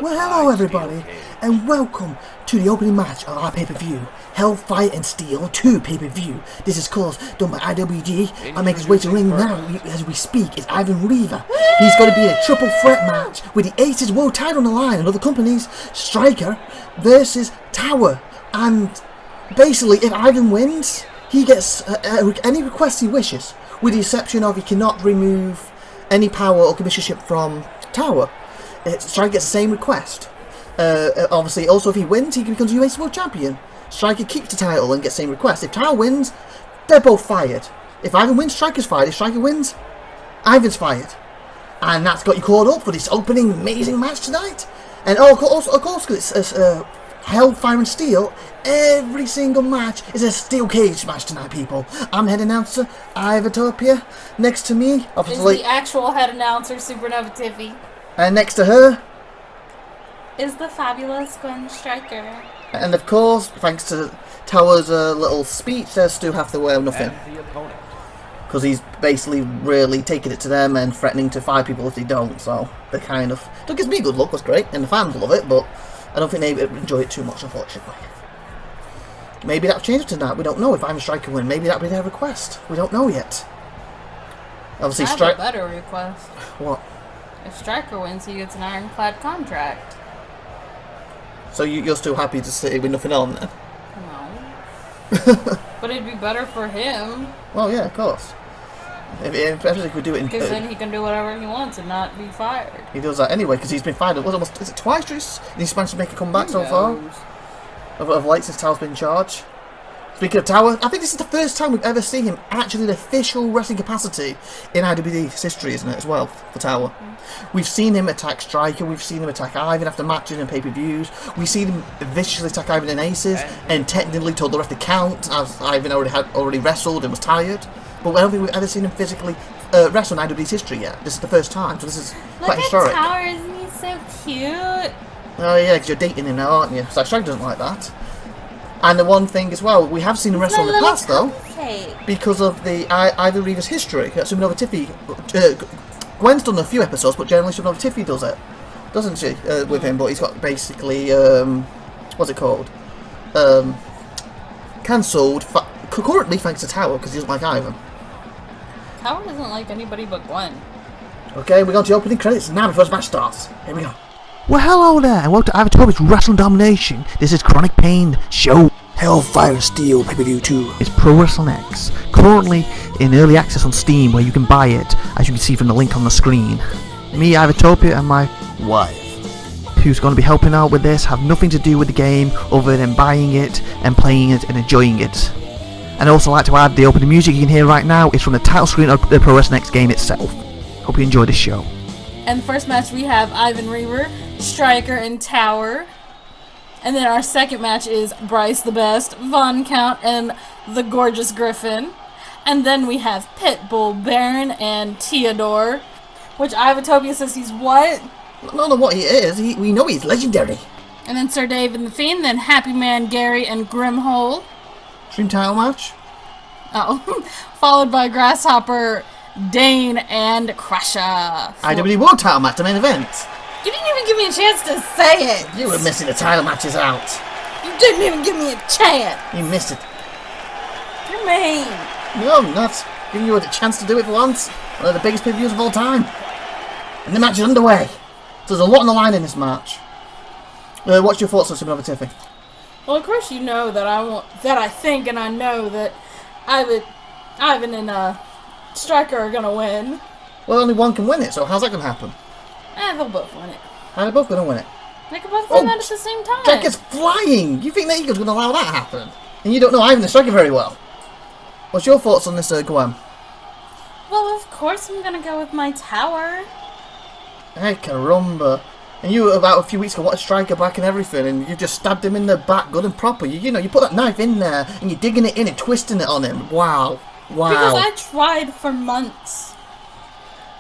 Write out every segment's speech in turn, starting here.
Well, hello everybody, and welcome to the opening match of our pay-per-view, Hellfire and Steel 2 pay-per-view. This is, of course, done by IWD. I make his way to the ring now as we speak. It's Ivan Reaver. He's going to be in a triple threat match with the Aces World title on the line and other companies, Striker versus Tower. And basically, if Ivan wins, he gets any request he wishes, with the exception of he cannot remove any power or commissionership from Tower. Striker gets the same request. Obviously, also if he wins, he becomes US World Champion. Striker keeps the title and gets the same request. If Tower wins, they're both fired. If Ivan wins, Striker's fired. If Striker wins, Ivan's fired. And that's got you called up for this opening amazing match tonight. And of course, because it's Hellfire and Steel, every single match is a steel cage match tonight, people. I'm head announcer, IVATOPIA. Next to me, obviously, is the actual head announcer, SupernovaTiffy. And next to her is the fabulous Gwen Striker. And of course, thanks to Tower's little speech, they still have to wear nothing. Because he's basically really taking it to them and threatening to fire people if they don't. So they kind of... It gives me a good look, that's great. And the fans love it, but I don't think they enjoy it too much, unfortunately. Maybe that'll change tonight. We don't know if Ivan Striker win. Maybe that'll be their request. We don't know yet. Obviously, I have a better request. What? If Striker wins, he gets an ironclad contract. So you're still happy to sit with nothing on then? No. But it'd be better for him. Well, yeah, of course. If everything could do it in... Because then he can do whatever he wants and not be fired. He does that anyway, because he's been fired almost... Is it twice, Trish? He's managed to make a comeback so far? Of late since Tower's been in charge. Speaking of Tower, I think this is the first time we've ever seen him actually in official wrestling capacity in IWD's history, isn't it, as well, for Tower? We've seen him attack Striker, we've seen him attack Ivan after matches and pay-per-views, we've seen him viciously attack Ivan in Aces, and technically told the ref to count, as Ivan already wrestled and was tired. But I don't think we've ever seen him physically wrestle in IWD's history yet. This is the first time, so this is quite historic. Look at Tower, isn't he so cute? Oh yeah, because you're dating him now, aren't you? So Striker doesn't like that. And the one thing as well, we have seen him wrestle in the past though, because of the Ivan Reaver's history. SupernovaTiffy, Gwen's done a few episodes, but generally SupernovaTiffy does it, doesn't she? With him, but he's got basically, what's it called? Cancelled, currently thanks to Tower, because he doesn't like Ivan. Tower doesn't like anybody but Gwen. Okay, we're going to the opening credits now before the match starts. Here we go. Well, hello there, and welcome to IVATOPIA'S Wrestling Domination. This is Chronic Pain Show. Hellfire Steel pay-per-view 2. It's Pro Wrestling X, currently in early access on Steam, where you can buy it, as you can see from the link on the screen. Me, IVATOPIA, and my wife, who's going to be helping out with this, have nothing to do with the game other than buying it and playing it and enjoying it. And I'd also like to add, the opening music you can hear right now is from the title screen of the Pro Wrestling X game itself. Hope you enjoy this show. And the first match we have Ivan Reaver, Striker, and Tower. And then our second match is Bryce the Best, Von Count, and the Gorgeous Griffin. And then we have Pitbull, Baron, and Theodore. Which IVATOPIA says he's what? I don't know what he is. We know he's legendary. And then Sir Dave and the Fiend, then Happy Man Gary and Grimhole. Dream title match? Oh. Followed by Grasshopper, Dane, and Crusher. IWD World title match, the main event. You didn't even give me a chance to say it. You were missing the title matches out. You didn't even give me a chance. You missed it. You're mean. No, I'm not. Giving you a chance to do it for once. One of the biggest pay-per-views of all time. And the match is underway. So there's a lot on the line in this match. What's your thoughts on SupernovaTiffy? Well, of course you know that I think and I know that Ivan and Striker are gonna win. Well, only one can win it, so how's that gonna happen? They'll both win it. How are they both gonna win it? They can both win that at the same time. Striker's flying! You think that Eagle's gonna allow that to happen? And you don't know Ivan and Striker very well. What's your thoughts on this, Gwen? Well, of course I'm gonna go with my Tower. Hey, caramba. And you, about a few weeks ago, watched Striker back and everything, and you just stabbed him in the back good and proper. You know, you put that knife in there, and you're digging it in and twisting it on him. Wow. Wow. Because I tried for months.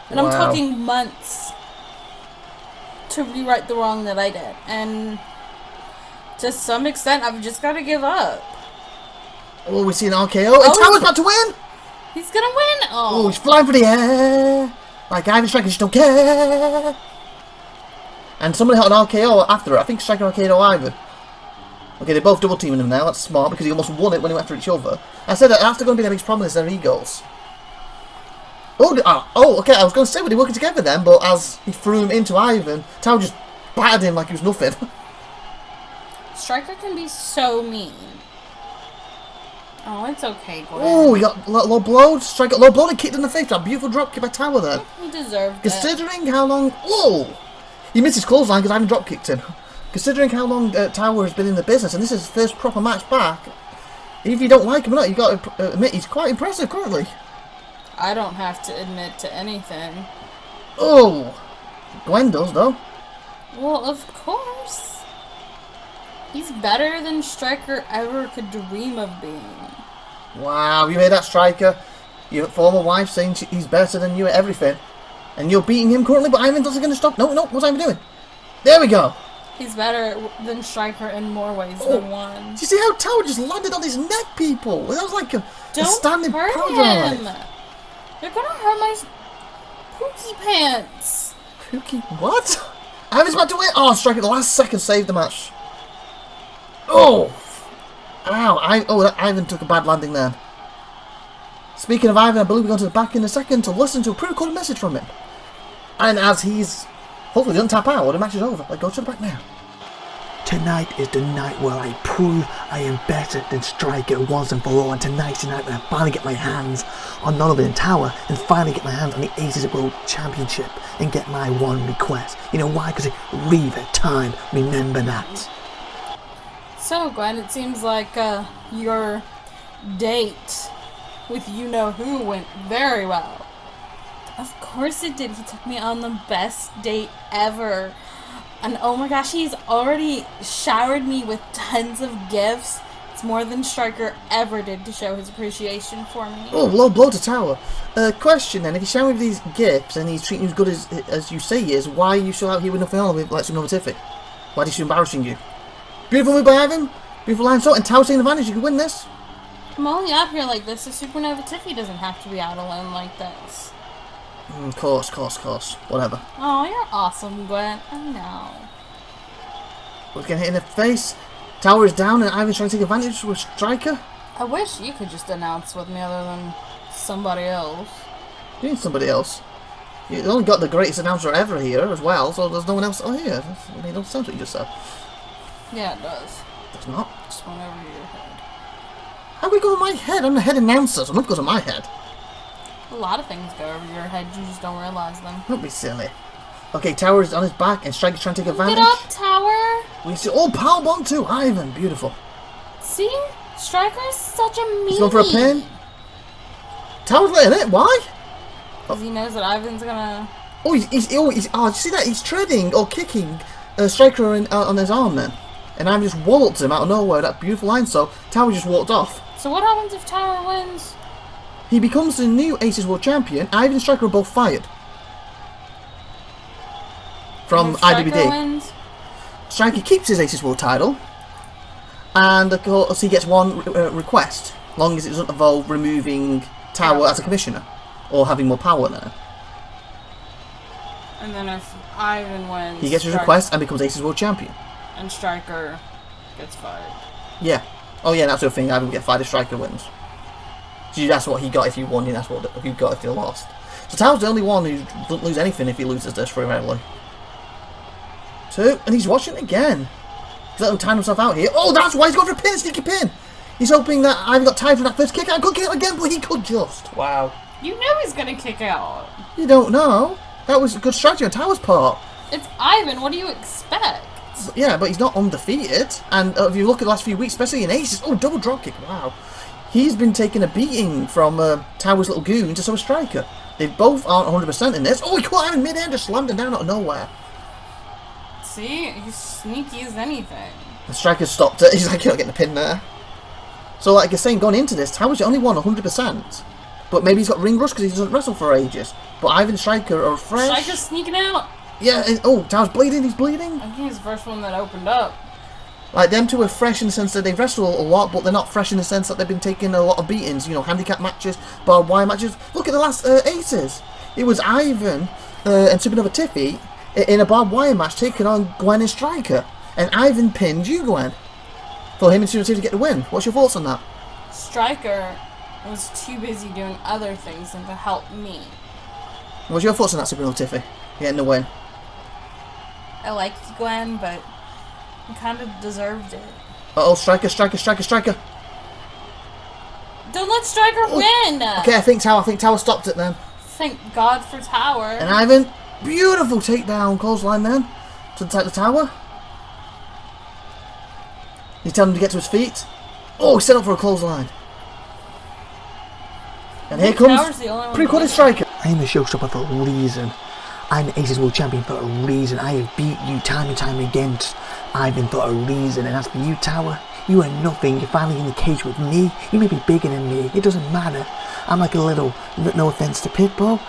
And I'm talking months. To rewrite the wrong that I did. And to some extent, I've just got to give up. Oh, we see an RKO. And Tower's about to win! He's going to win! Oh, he's flying for the air! Like Ivan Striker just don't care! And somebody had an RKO after it. I think Striker RKO Ivan. Okay, they're both double teaming him now. That's smart because he almost won it when he went after each other. I said that after going to be their biggest problem is their egos. Oh, okay, I was going to say were they working together then, but as he threw him into Ivan, Tower just battered him like he was nothing. Striker can be so mean. Oh, it's okay, Gwen. Oh, he got low blowed. Striker got low blowed and kicked in the face. That beautiful drop kick by Tower then. He deserved it. Considering how long... Whoa! He missed his clothesline because Ivan drop kicked him. Considering how long Tower has been in the business, and this is his first proper match back, if you don't like him or not, you've got to admit he's quite impressive currently. I don't have to admit to anything. Oh! Gwen does, though. Well, of course. He's better than Striker ever could dream of being. Wow, you hear that, Striker? Your former wife saying he's better than you at everything. And you're beating him currently, but Ivan doesn't going to stop. No, what's Ivan doing? There we go. He's better than Striker in more ways than one. Do you see how Tower just landed on his neck, people? That was like a standing Don't hurt him. You're gonna hurt my pookie pants. Pookie? What? Ivan's about to win. Oh, Striker, the last second saved the match. Oh! Ow! Ivan took a bad landing there. Speaking of Ivan, I believe we're going to the back in a second to listen to a pre-recorded message from him. And as he's hopefully doesn't tap out or the match is over, let's go to the back now. Tonight is the night where I prove I am better than Striker once and for all, and tonight's the night when I finally get my hands on none other than Tower and finally get my hands on the Aces World Championship and get my one request. You know why? Because Reaver time, remember that. So, Gwen, it seems like your date with you-know-who went very well. Of course it did. He took me on the best date ever. And oh my gosh, he's already showered me with tons of gifts. It's more than Striker ever did to show his appreciation for me. Oh, low blow to Tower. Question then, if he's showering these gifts and he's treating you as good as you say he is, why are you still out here with nothing on with like SupernovaTiffy? Why is he embarrassing you? Beautiful move by Ivan. Beautiful line shot, and Tower's taking advantage. You can win this. I'm only out here like this so SupernovaTiffy doesn't have to be out alone like this. Of course. Whatever. Oh, you're awesome, Gwen. I know. We're getting hit in the face. Tower is down and Ivan's trying to take advantage with Striker. I wish you could just announce with me other than somebody else. You need somebody else. You only got the greatest announcer ever here as well, so there's no one else here. It don't sound what you just said. Yeah, it does. Does not. Just went over your head. How can we go over my head? I'm the head announcer, so nothing goes on my head. A lot of things go over your head, you just don't realize them. Don't be silly. Okay, Tower is on his back and Striker's trying to take advantage. Get up, Tower! We see. Oh, powerbomb to Ivan. Beautiful. See? Striker's such a meanie. He's going for a pin. Tower's letting it. Why? Because he knows that Ivan's gonna... Oh, did you see that? He's treading or kicking Striker on his arm then. And Ivan just walloped him out of nowhere. That beautiful line, so Tower just walked off. So what happens if Tower wins? He becomes the new Aces World Champion. Ivan and Striker are both fired. From IWD. Wins? Striker keeps his Aces World title. And of course he gets one request. Long as it doesn't involve removing Tower as a commissioner. Or having more power there. And then if Ivan wins... he gets his request and becomes Aces World Champion. And Striker gets fired. Yeah. Oh yeah, that's the thing. Ivan will get fired if Striker wins. So that's what he got if he won, and that's what he got if he lost. So Tower's the only one who doesn't lose anything if he loses this very rarely. Two, and he's watching it again. He's letting him time himself out here. Oh, that's why he's going for a pin, sneaky pin. He's hoping that Ivan got tired from that first kick out. Could kick out again, but he could just. Wow. You knew he's going to kick out. You don't know. That was a good strategy on Tower's part. It's Ivan. What do you expect? Yeah, but he's not undefeated. And if you look at the last few weeks, especially in Aces, oh, double drop kick. Wow. He's been taking a beating from Tower's little goon to so a Striker. They both aren't 100% in this. Oh, he caught Ivan mid-air, just slammed him down out of nowhere. See? He's sneaky as anything. The Striker stopped it. He's like, you're not getting the pin there. So, like I was saying, going into this, Tower's the only one 100%. But maybe he's got ring rust because he doesn't wrestle for ages. But Ivan and Striker are fresh. Striker's sneaking out. Yeah, oh, Tower's bleeding. He's bleeding. I think he's the first one that opened up. Like, them two are fresh in the sense that they wrestle a lot, but they're not fresh in the sense that they've been taking a lot of beatings. You know, handicap matches, barbed wire matches. Look at the last Aces. It was Ivan and SupernovaTiffy in a barbed wire match taking on Gwen and Striker. And Ivan pinned you, Gwen, for him and SupernovaTiffy to get the win. What's your thoughts on that? Striker was too busy doing other things than to help me. What's your thoughts on that, SupernovaTiffy? Getting the win. I liked Gwen, but he kind of deserved it. Uh-oh, Striker. Don't let Striker win! Okay, I think Tower stopped it then. Thank God for Tower. And Ivan, beautiful takedown clothesline then to attack the Tower. You tell him to get to his feet. Oh, he's set up for a clothesline. And here comes pre-recorded Striker. I am a showstopper for a reason. I'm the Aces World Champion for a reason. I have beat you time and time again, Ivan, for a reason. And as for you, Tower, you are nothing. You're finally in the cage with me. You may be bigger than me. It doesn't matter. I'm like a little, no offense to Pitbull,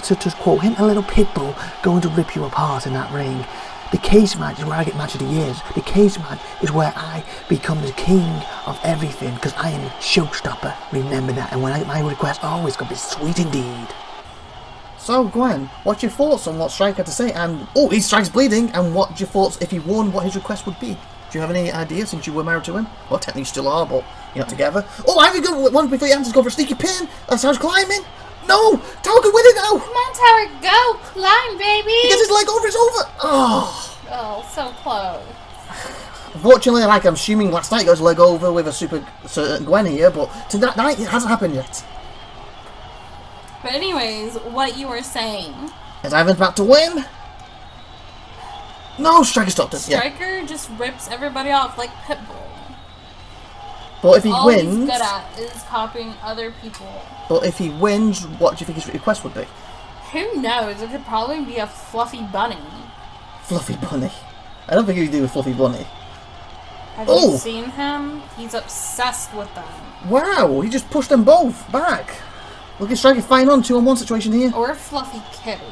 to quote him, a little Pitbull going to rip you apart in that ring. The cage match is where I get match of the years. The cage match is where I become the king of everything because I am a showstopper. Remember that. And when I get my request, oh, it's going to be sweet indeed. So, Gwen, what's your thoughts on what Striker had to say? And, oh, his strike's bleeding. And what's your thoughts if he won, what his request would be? Do you have any idea since you were married to him? Well, technically you still are, but you're not together. Oh, Ivan, go one before you answer, go for a sneaky pin. That's how he's climbing. No, Tower can win it now. Come on, Tower, go. Climb, baby. He gets his leg over, it's over. Oh, so close. Unfortunately, like I'm assuming last night he got his leg over with a super Gwen here, but tonight it hasn't happened yet. But anyways, what you were saying. Is Ivan's about to win? No, Striker stopped it. Striker just rips everybody off like Pitbull. But if he All wins, he's good at is copying other people. But if he wins, what do you think his request would be? Who knows? It could probably be a fluffy bunny. Fluffy bunny. I don't think he'd do a fluffy bunny. Have you seen him? He's obsessed with them. Wow, he just pushed them both back. Look at Striker fighting on 2-on-1 situation here. Or a fluffy kitty.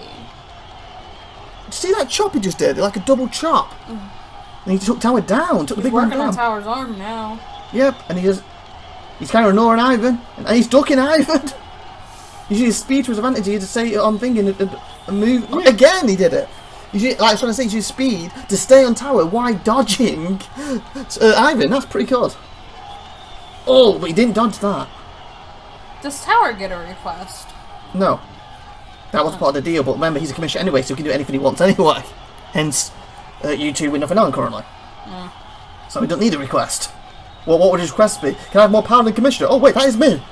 Did you see that chop he just did? Like a double chop. And he took Tower down. Took the big man down. He's working on Tower's arm now. Yep, and he's kind of ignoring Ivan, and he's ducking Ivan. You see his speed to his advantage here to say on thinking and move. Yeah. Again, he did it. You see, like I was trying to say, his speed to stay on Tower while dodging Ivan. That's pretty good. Oh, but he didn't dodge that. Does Tower get a request? No. That was part of the deal, but remember, he's a commissioner anyway, so he can do anything he wants anyway. Hence, you two with nothing on currently. So he don't need a request. Well, what would his request be? Can I have more power than commissioner? Oh wait, that is me!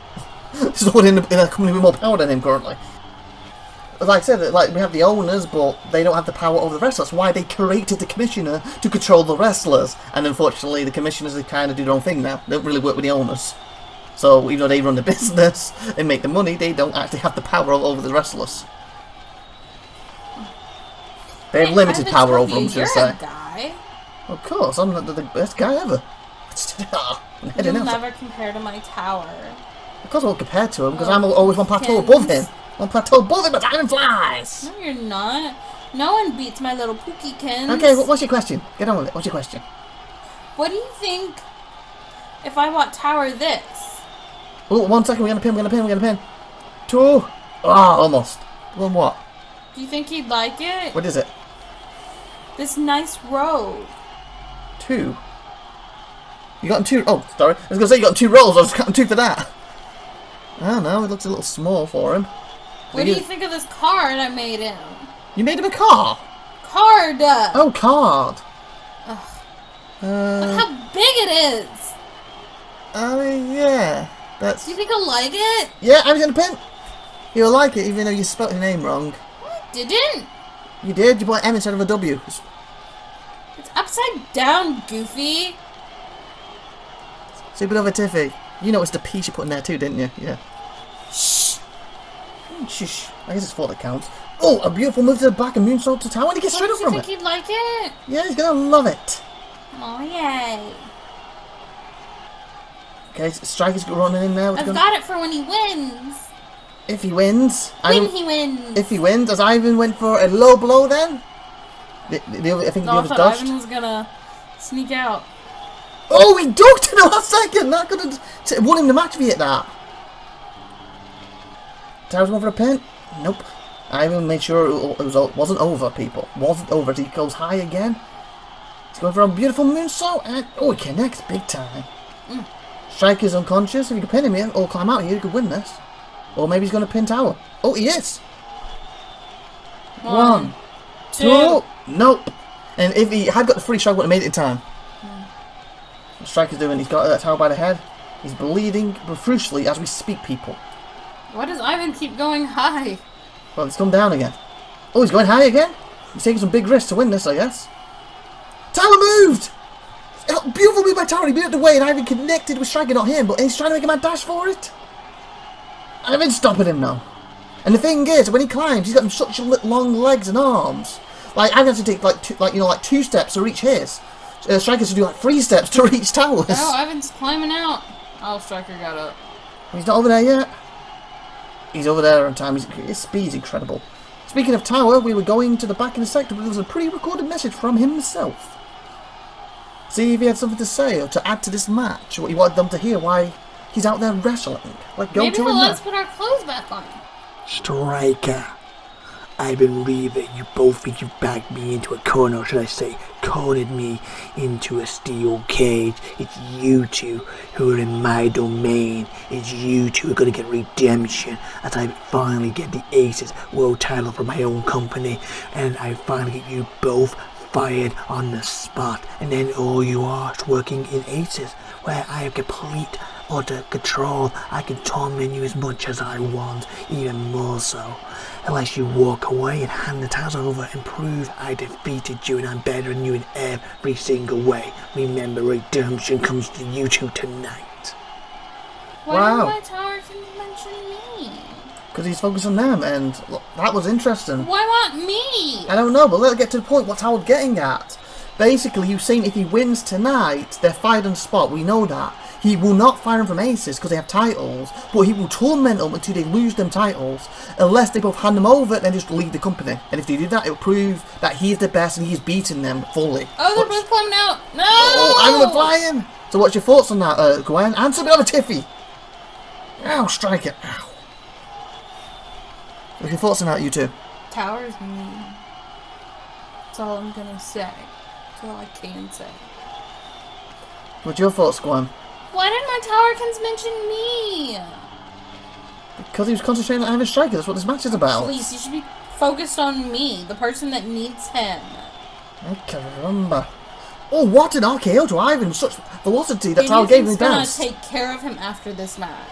There's no one in a company with more power than him currently. Like I said, like we have the owners, but they don't have the power over the wrestlers. That's why they created the commissioner to control the wrestlers. And unfortunately, the commissioners kind of do their own thing now. They don't really work with the owners. So even though they run the business and make the money, they don't actually have the power over the wrestlers. They have limited power over them, should I say. Guy. Of course, I'm not the best guy ever. You'll never compare to my Tower. Of course I won't compare to him, because I'm always one plateau above him. One plateau above him, but Ivan flies! No, you're not. No one beats my little Pookykins. Okay, what's your question? Get on with it. What's your question? What do you think if I bought Tower this? Oh, 1 second, we're gonna pin. 2. Oh, almost. One what? Do you think he'd like it? What is it? This nice robe. 2. You got 2. Oh, sorry. I was gonna say you got 2 rolls. I was counting 2 for that. I don't know. It looks a little small for him. What do you think of this card I made him? You made him a car. Card. Oh, card. Look how big it is. Oh yeah. That's. Do you think he'll like it? Yeah, I was gonna pin. He'll like it, even though you spelled your name wrong. I didn't. You did. You put an M instead of a W. It's upside down, Goofy. SupernovaTiffy. You noticed the piece you put in there too, didn't you? Yeah. Shh. Shh. I guess it's 4 that counts. Oh, a beautiful move to the back and moonsault to Tower, and he gets straight up from it. Do you think he'd like it? Yeah, he's gonna love it. Oh, yay. Okay, Striker's running in there. I've got it for when he wins. If he wins. When he wins. If he wins, as Ivan went for a low blow then? I think the other's dodged. Ivan was gonna sneak out. Oh, he ducked in the last second! That could have won him the match if he hit that. Tower's going for a pin? Nope. Ivan made sure it wasn't over, people. Wasn't over. He goes high again. He's going for a beautiful moonsault, and oh, he connects big time. Striker's unconscious. If you can pin him here or climb out here, you could win this. Or maybe he's going to pin Tower. Oh, he is. One, two. Nope. And if he had got the free strike, would have made it in time. What Striker's doing? He's got that Tower by the head. He's bleeding profusely as we speak, people. Why does Ivan keep going high? Well, it's come down again. Oh, he's going high again? He's taking some big risks to win this, I guess. Tower moved! Beautiful move by Tower. He moved away and Ivan connected with Striker, not him, but he's trying to make a mad dash for it. Ivan's stopping him now. And the thing is, when he climbs, he's got such long legs and arms. Like, Ivan has to take like 2 steps to reach his. Striker has to do like 3 steps to reach Towers. Oh, Ivan's climbing out. Oh, Striker got up. He's not over there yet. He's over there on time. His speed's incredible. Speaking of Tower, we were going to the back in the sector, but there was a pre-recorded message from himself. See if he had something to say or to add to this match, or what he wanted them to hear why he's out there wrestling. Like, go Maybe to him he'll let now. us put our clothes back on. Striker, Ivan Reaver, you both think you backed me into a corner, or should I say, cornered me into a steel cage. It's you two who are in my domain. It's you two who are going to get redemption as I finally get the Aces World title for my own company, and I finally get you both fired on the spot, and then all you are is working in Aces, where I have complete utter control. I can torment you as much as I want, even more so, unless you walk away and hand the towels over and prove I defeated you and I'm better than you in every single way. Remember, redemption comes to you two tonight. Why Wow. didn't my tower mention me? Because he's focused on them, and look, that was interesting. Why want me? I don't know, but let's get to the point. What's Howard getting at? Basically, you've seen if he wins tonight, they're fired on the spot. We know that. He will not fire them from Aces because they have titles, but he will torment them until they lose them titles, unless they both hand them over and then just leave the company. And if they do that, it will prove that he is the best and he's beaten them fully. Oh, they're both climbing out. No! Oh, I'm flying! So what's your thoughts on that, Gwen? And SupernovaTiffy! Ow, strike it. Ow. What's your thoughts on that, you two? Tower's mean. That's all I'm gonna say. That's all I can say. What's your thoughts, Gwen? Why didn't my Towerkins mention me? Because he was concentrating on having Striker. That's what this match is about. Please, you should be focused on me, the person that needs him. Oh, caramba. Oh, what an RKO to Ivan. Such velocity that Tower gave him gonna bounce. take care of him after this match.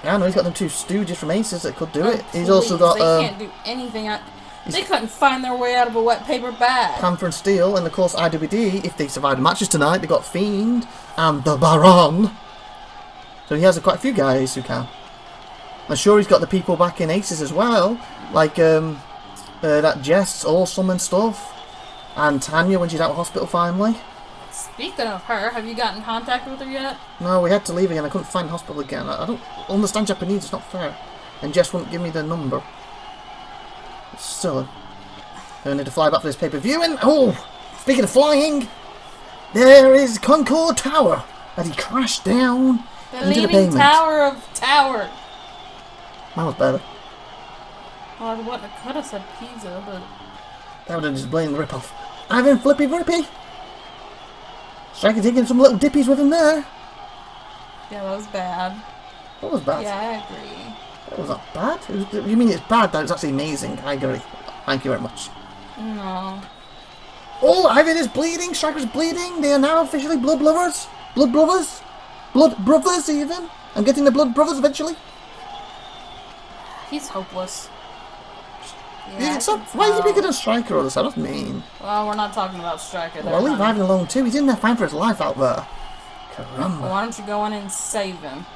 Yeah, no, he's got them 2 stooges from Aces that could do Oh, it. He's please, also got they can't do anything. They couldn't find their way out of a wet paper bag. Panther and Steel, and of course IWD. If they survive the matches tonight, they got Fiend and the Baron. So he has quite a few guys who can. I'm sure he's got the people back in Aces as well, like that Jess Awesome and stuff, and Tanya when she's out of hospital finally. Speaking of her, have you gotten in contact with her yet? No, we had to leave again. I couldn't find hospital again. I don't understand Japanese. It's not fair. And Jess wouldn't give me the number. Still, I need to fly back for this pay-per-view. And oh, speaking of flying, there is Concord Tower as he crashed down The into the leaning pavement. tower of tower. Mine was better. Well, I could have said pizza, but That would have just blamed the rip-off. Ivan Flippy Rippy. Striker taking some little dippies with him there. yeah, that was bad. That was bad. Yeah, I agree. That was not bad. You mean it's bad? That was actually amazing. I agree. Thank you very much. No. Oh, Ivan is bleeding. Striker's bleeding. They are now officially blood lovers. Blood brothers. Blood brothers, even. I'm getting the blood brothers eventually. He's hopeless. Yeah, I so, think why is he so. picking a Striker all this? That's mean. Well, we're not talking about Striker. Well, I'll leave They're Ivan alone too. He's in there fighting for his life out there. Well, Caramba. why don't you go in and save him?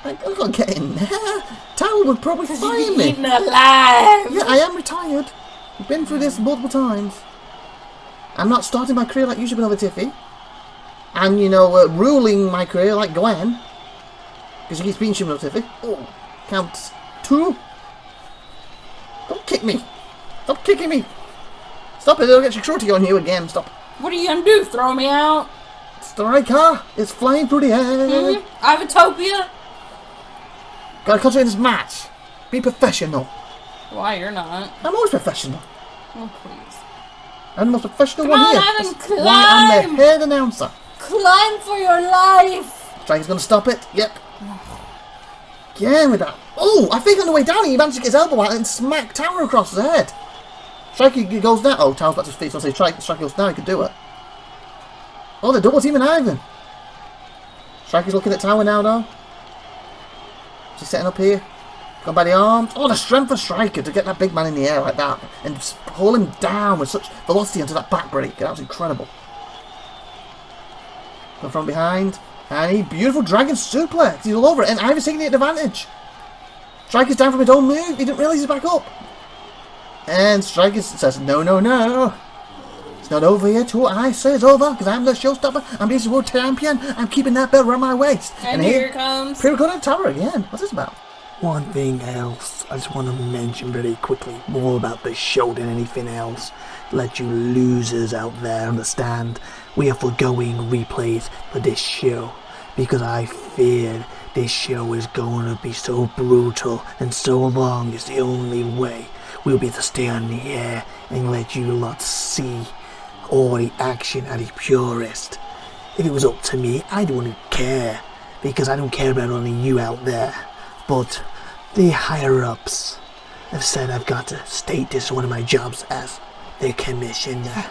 I can't get in there. Tower would probably You'd fire be me. eaten alive! Yeah, I am retired. I've been through this multiple times. I'm not starting my career like you, SupernovaTiffy. And, you know, ruling my career like Gwen. Because he keeps being SupernovaTiffy. Oh, count 2. Don't kick me. Stop kicking me. Stop it, I'll get security on you again. Stop. What are you gonna do? Throw me out? Striker is flying through the air. IVATOPIA? Gotta concentrate on this match. Be professional. Why, you're not? I'm always professional. Oh, please. I'm the most professional Come one on, here. Ivan, That's why I'm the head announcer. Climb for your life! Striker's going to stop it. Yep. Again with that. Oh, I think on the way down he managed to get his elbow out and smack Tower across his head. Striker goes down. Oh, Tower's back to his feet, so I say Striker goes down, he could do it. Oh, they're double teaming Ivan. Striker's looking at Tower now, though. She's setting up here. Gone by the arms. Oh, the strength of Striker to get that big man in the air like that and pull him down with such velocity onto that back break. That was incredible. Go from behind. And he beautiful dragon suplex. He's all over it. And Ivan's taking the advantage. Striker's down from his own move. He didn't realise he's back up. And Striker says, no, no, no. It's not over here till I say it's over. Because I'm the showstopper. I'm the world champion. I'm keeping that belt around my waist. And here comes Pre-recorded Tower again. What's this about? One thing else, I just want to mention very quickly, more about this show than anything else. Let you losers out there understand, we are foregoing replays for this show, because I fear this show is going to be so brutal and so long is the only way we'll be able to stay on the air and let you lot see all the action at the purest. If it was up to me, I wouldn't care, because I don't care about only you out there. But the higher-ups have said I've got to state this as one of my jobs as their commissioner.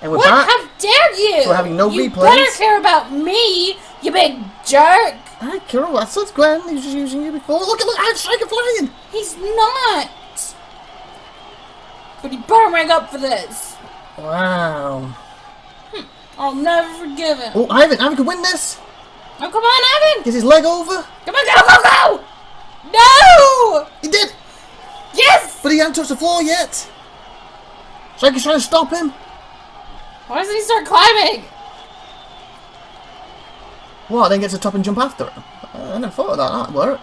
And we're what? back. How dare you? So we're having no you replays. better care about me, you big jerk. I care what that's Gwen. He was just using you before. Look, I'm Striker flying. He's not. But he better make up for this. Wow. I'll never forgive him. Oh, Ivan could win this. Oh, come on, Ivan. Gets his leg over. Come on, go, go, go. No. He did. Yes. But he hasn't touched the floor yet. Striker's trying to stop him. Why doesn't he start climbing? What, then gets a top and jump after him? I never thought of that. That'd work.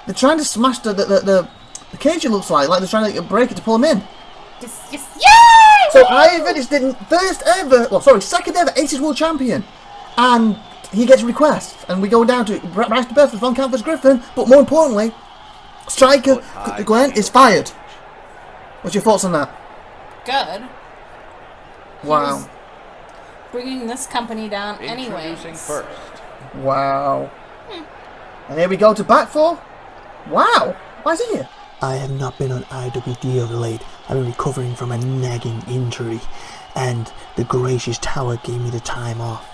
They're trying to smash the cage, it looks like they're trying to break it to pull him in. Yes, yes, yay! So Ivan is the second ever Aces World Champion. And he gets requests. And we go down to Bryce the Best with Von Count vs Griffin. But more importantly, Striker Gwen is fired. What's your thoughts on that? Good. Wow. Bringing this company down anyway. First. Wow. And here we go to back four. Wow. Why is he here? I have not been on IWD of late. I've been recovering from a nagging injury, and the gracious Tower gave me the time off.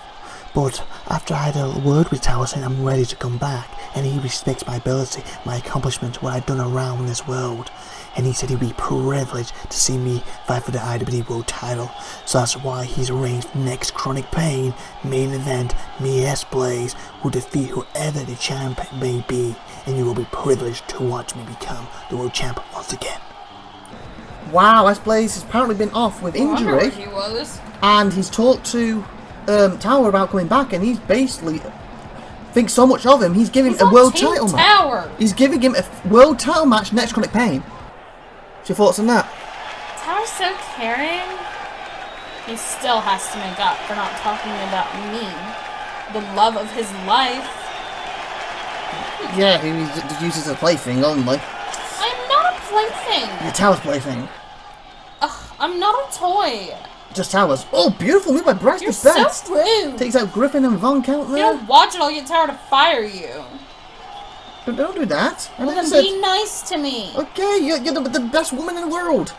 But after I had a word with Tower saying I'm ready to come back, and he respects my ability, my accomplishments, what I've done around this world, and he said he'd be privileged to see me fight for the IWD World title. So that's why he's arranged next Chronic Pain main event. Me S Blaze will defeat whoever the champ may be, and you will be privileged to watch me become the world champ once again. Wow, S Blaze has apparently been off with I wonder injury, where he was. and he's talked to Tower about coming back, and he's basically thinks so much of him. He's giving him a world title match. Tower. He's giving him a world title match next Chronic Pain. What's your thoughts on that? Tower's so caring. He still has to make up for not talking about me, the love of his life. Yeah, he just uses a plaything only. I'm not a plaything. Your Tower's plaything. Ugh, I'm not a toy. Just Towers. Oh, beautiful move by Bryce You're the Best. so rude. Takes out Griffin and Von Count If you there. don't watch it, I'll get Tower to fire you. Don't do that. I Well, never then said... be nice to me. Okay, you're the best woman in the world.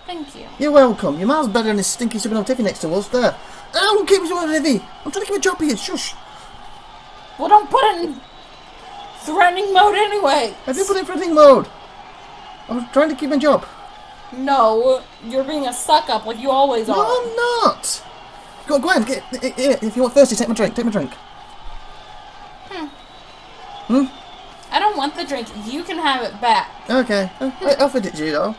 Thank you. You're welcome. You're miles better than this stinky SupernovaTiffy next to us. There. Oh, keep SupernovaTiffy. I'm trying to keep a job here. Shush. Well, don't put it in threatening mode anyway. I did put it in threatening mode. I was trying to keep my job. No, you're being a suck-up like you always No, are. I'm not. Go on, Gwen. If you want thirsty, take my drink. Take my drink. I don't want the drink. You can have it back. Okay. I offered it to you, though.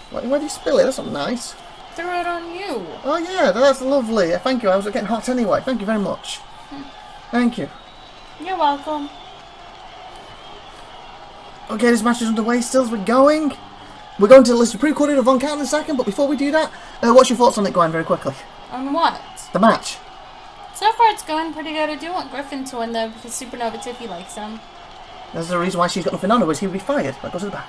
Why do you spill it? That's not nice. Threw it on you. Oh, yeah. That's lovely. Thank you. I was getting hot anyway. Thank you very much. Thank you. You're welcome. Okay, this match is underway still as we're going. We're going to list a pre-recorded of Von Count in a second, but before we do that, what's your thoughts on it, Gwen, very quickly? On what? The match. So far it's going pretty good. I do want Griffin to win though because SupernovaTiffy likes him. That's the reason why she's got nothing on her, was he would be fired. That goes to the back.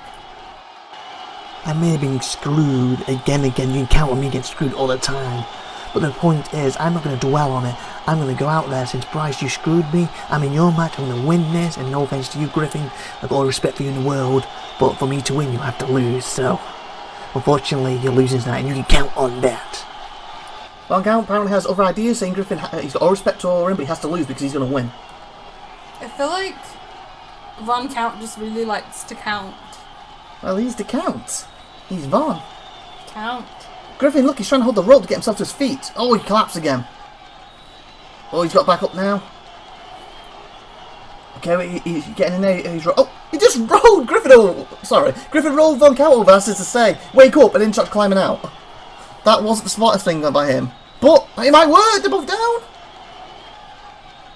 I may have been screwed again and again. You can count on me getting screwed all the time. But the point is, I'm not going to dwell on it. I'm going to go out there. Since Bryce, you screwed me, I'm in your match. I'm going to win this. And no offense to you, Griffin. I've got all the respect for you in the world. But for me to win, you have to lose. So, unfortunately, you're losing tonight, and you can count on that. Von Count apparently has other ideas, saying Griffin, he's got all respect for him, but he has to lose because he's going to win. I feel like Von Count just really likes to count. Well, he's the Count. He's Von. Count. Griffin, look, he's trying to hold the rope to get himself to his feet. Oh, he collapsed again. Oh, he's got back up now. Okay, he's getting in there. Oh, he just rolled Griffin over. Sorry. Griffin rolled Von Count over, as is to say. Wake up, and then start climbing out. That wasn't the smartest thing done by him. But it might work. They're both down.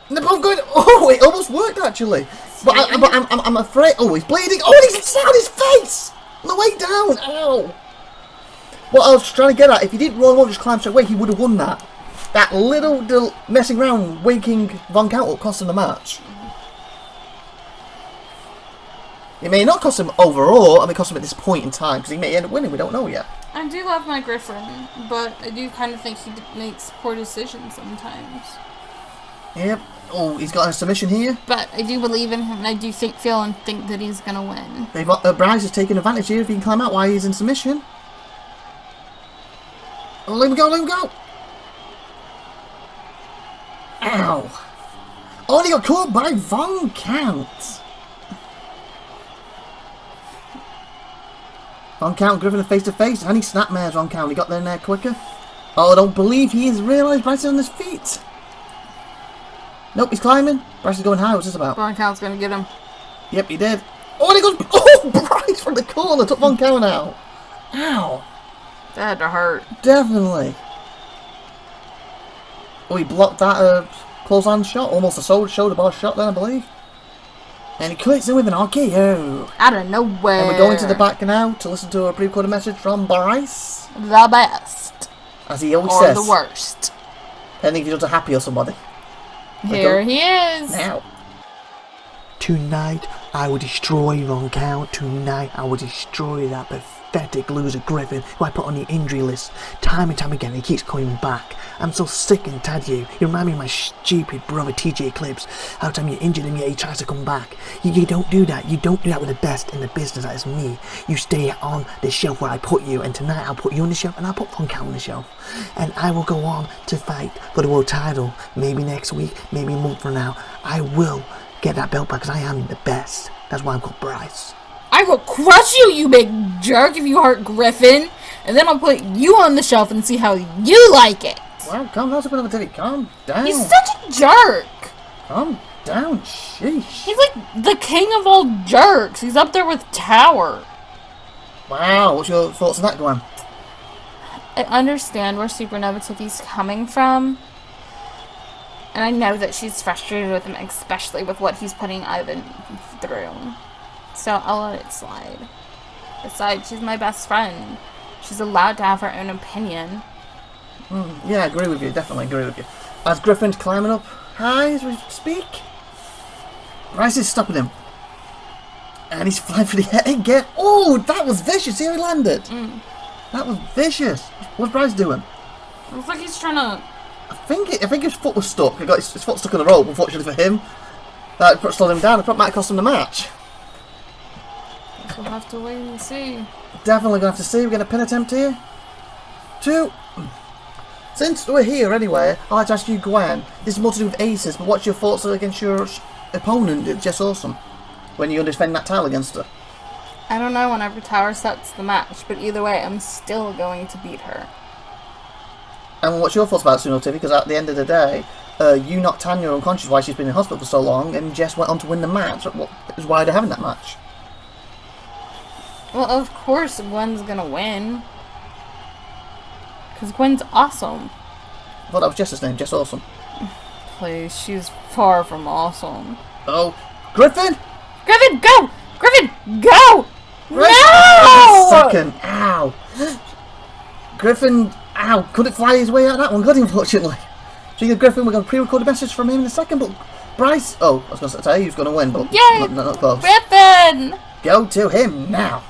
And they're both going. Oh, it almost worked, actually. But I'm afraid. Oh, he's bleeding. Oh, and he's down his face. On the way down. Ow. What I was trying to get at, if he didn't roll over, just climb straight away, he would have won that. That little messing around, waking Von Count up, cost him the match. It may not cost him overall, it may cost him at this point in time, because he may end up winning, we don't know yet. I do love my Griffin, but I do kind of think he makes poor decisions sometimes. Yep. Oh, he's got a submission here. But I do believe in him, and I do feel and think that he's going to win. Bryce is taking advantage here if he can climb out while he's in submission. Oh, let him go, let him go! Ow! Oh, he got caught by Von Count! Von Count, Griffin face to face, and he snapmares Von Count. He got there quicker. Oh, I don't believe he has realised Bryce is on his feet. Nope, he's climbing. Bryce is going high, what's this about? Von Count's going to get him. Yep, he did. Oh, and he goes. Oh, Bryce from the corner took Von Count out. Ow. That had to hurt. Definitely. Oh, he blocked that close-hand shot. Almost a shoulder bar shot then, I believe. And he quits in with an RKO. Out of nowhere. And we're going to the back now to listen to a pre-recorded message from Bryce. The best. As he always or says. Or the worst. Depending if he does a happy or somebody. Here he is. Now. Tonight, I will destroy Von Count. Tonight, I will destroy that pathetic loser Griffin, who I put on the injury list time and time again. He keeps coming back. I'm so sick and tired of you. You remind me of my stupid brother TJ Clips. Every time you injured him, yet he tries to come back. You don't do that. You don't do that with the best in the business. That is me. You stay on the shelf where I put you, and tonight I'll put you on the shelf, and I'll put Von Count on the shelf. And I will go on to fight for the world title. Maybe next week, maybe a month from now. I will get that belt back because I am the best. That's why I'm called Bryce. I will crush you, you big jerk, if you hurt Griffin. And then I'll put you on the shelf and see how you like it. Wow, calm down, SupernovaTiffy. Calm down. He's such a jerk. Calm down, sheesh. He's like the king of all jerks. He's up there with Tower. Wow, what's your thoughts on that, Gwen? I understand where SupernovaTiffy's coming from. And I know that she's frustrated with him, especially with what he's putting Ivan through. So I'll let it slide. Besides, she's my best friend. She's allowed to have her own opinion. Yeah, I agree with you. Definitely agree with you. As Griffin's climbing up high as we speak, Bryce is stopping him. And he's flying for the head again. Oh, that was vicious. See how he landed? That was vicious. What's Bryce doing? Looks like he's trying to... I think his foot was stuck. He got his foot stuck in the rope, unfortunately for him. That slowed him down. It might cost him the match. We'll have to wait and see. Definitely going to have to see. We're getting a pin attempt here. 2. Since we're here anyway, I'd like to ask you, Gwen, this is more to do with aces, but what's your thoughts against your opponent? It's just awesome. When you're defending that title against her. I don't know whenever Tower sets the match, but either way, I'm still going to beat her. And what's your thoughts about SupernovaTiffy? Because at the end of the day, you knocked Tanya unconscious while she's been in hospital for so long, and Jess went on to win the match. What is why they're having that match? Well, of course Gwen's gonna win. Because Gwen's awesome. I thought that was Jess's name, Jess Awesome. Please, she's far from awesome. Oh, Griffin! Griffin, go! Griffin, go! Griffin! No! Second, ow! Griffin, ow, couldn't fly his way out of that one, good, unfortunately. Speaking of Griffin, we're going to pre-record a message from him in a second, but Bryce. Oh, I was going to say who's going to win, but Yay! not close. Griffin! Go to him now.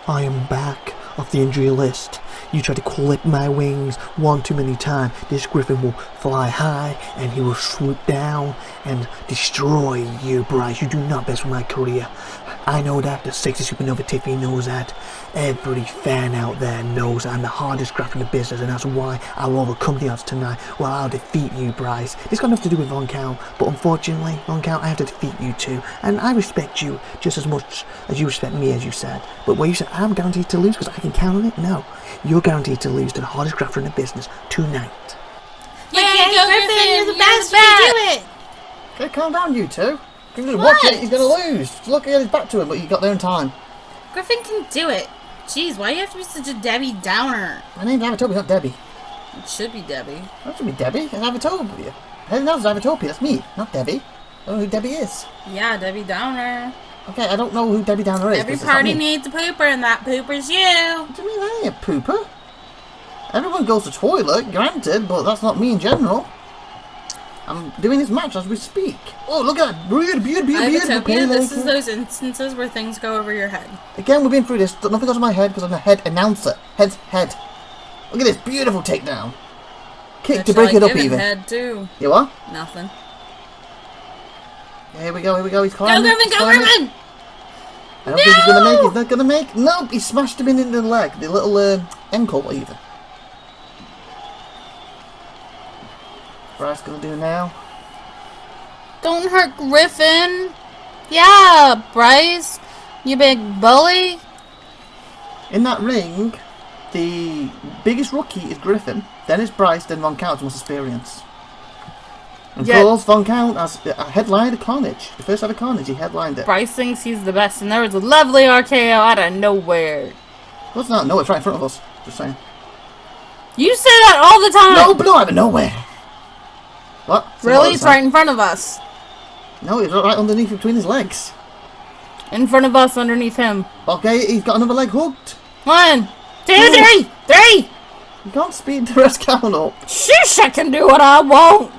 I am back off the injury list. You try to clip my wings one too many times. This griffin will fly high and he will swoop down and destroy you, Bryce. You do not best for my career. I know that. The sexy SupernovaTiffy knows that. Every fan out there knows I'm the hardest graph in the business, and that's why I'll overcome the odds tonight. Well, I'll defeat you, Bryce. It's got nothing to do with Von Count, but unfortunately, Von Count, I have to defeat you too. And I respect you just as much as you respect me, as you said. But what you said, I'm guaranteed to lose because I can count on it? No. You're guaranteed to lose to the hardest grapher in the business tonight. Yeah, go Griffin! You're the best. You can do it. Okay, calm down, you two. Just watch it. He's going to lose. Just look at his back to him, but you got there in time. Griffin can do it. Jeez, why do you have to be such a Debbie Downer? My name's IVATOPIA, not Debbie. It should be Debbie. That should be Debbie. It's IVATOPIA. Head knows IVATOPIA. That's me, not Debbie. I don't know who Debbie is. Yeah, Debbie Downer. Okay, I don't know who Debbie Downer is. Every party needs a pooper, and that pooper's you. What do you mean I ain't a pooper? Everyone goes to the toilet, granted, but that's not me in general. I'm doing this match as we speak. Oh, look at that. Beautiful IVATOPIA, this is those instances where things go over your head. Again, we've been through this. Nothing goes on my head because I'm a head announcer. Head's head. Look at this beautiful takedown. Kick to break it up even. Head too. You what? Nothing. Yeah, here we go. He's climbing. Go Griffin, go Griffin! I don't think he's going to make it. He's not going to make. Nope, he smashed him in the leg. The little ankle even. Bryce going to do now. Don't hurt Griffin. Yeah, Bryce. You big bully. In that ring, the biggest rookie is Griffin. Then it's Bryce. Then Von Count's most experience. And of course, Von Count has headlined Carnage. The first ever Carnage, he headlined it. Bryce thinks he's the best, and there was a lovely RKO out of nowhere. What's that? No, it's right in front of us. Just saying. You say that all the time. No, but not out of nowhere. What? Really? It's right in front of us. No, it's right underneath between his legs. In front of us, underneath him. Okay, he's got another leg hooked. 1, 2, 3! You can't speed the rest count up. Shush, I can do what I want.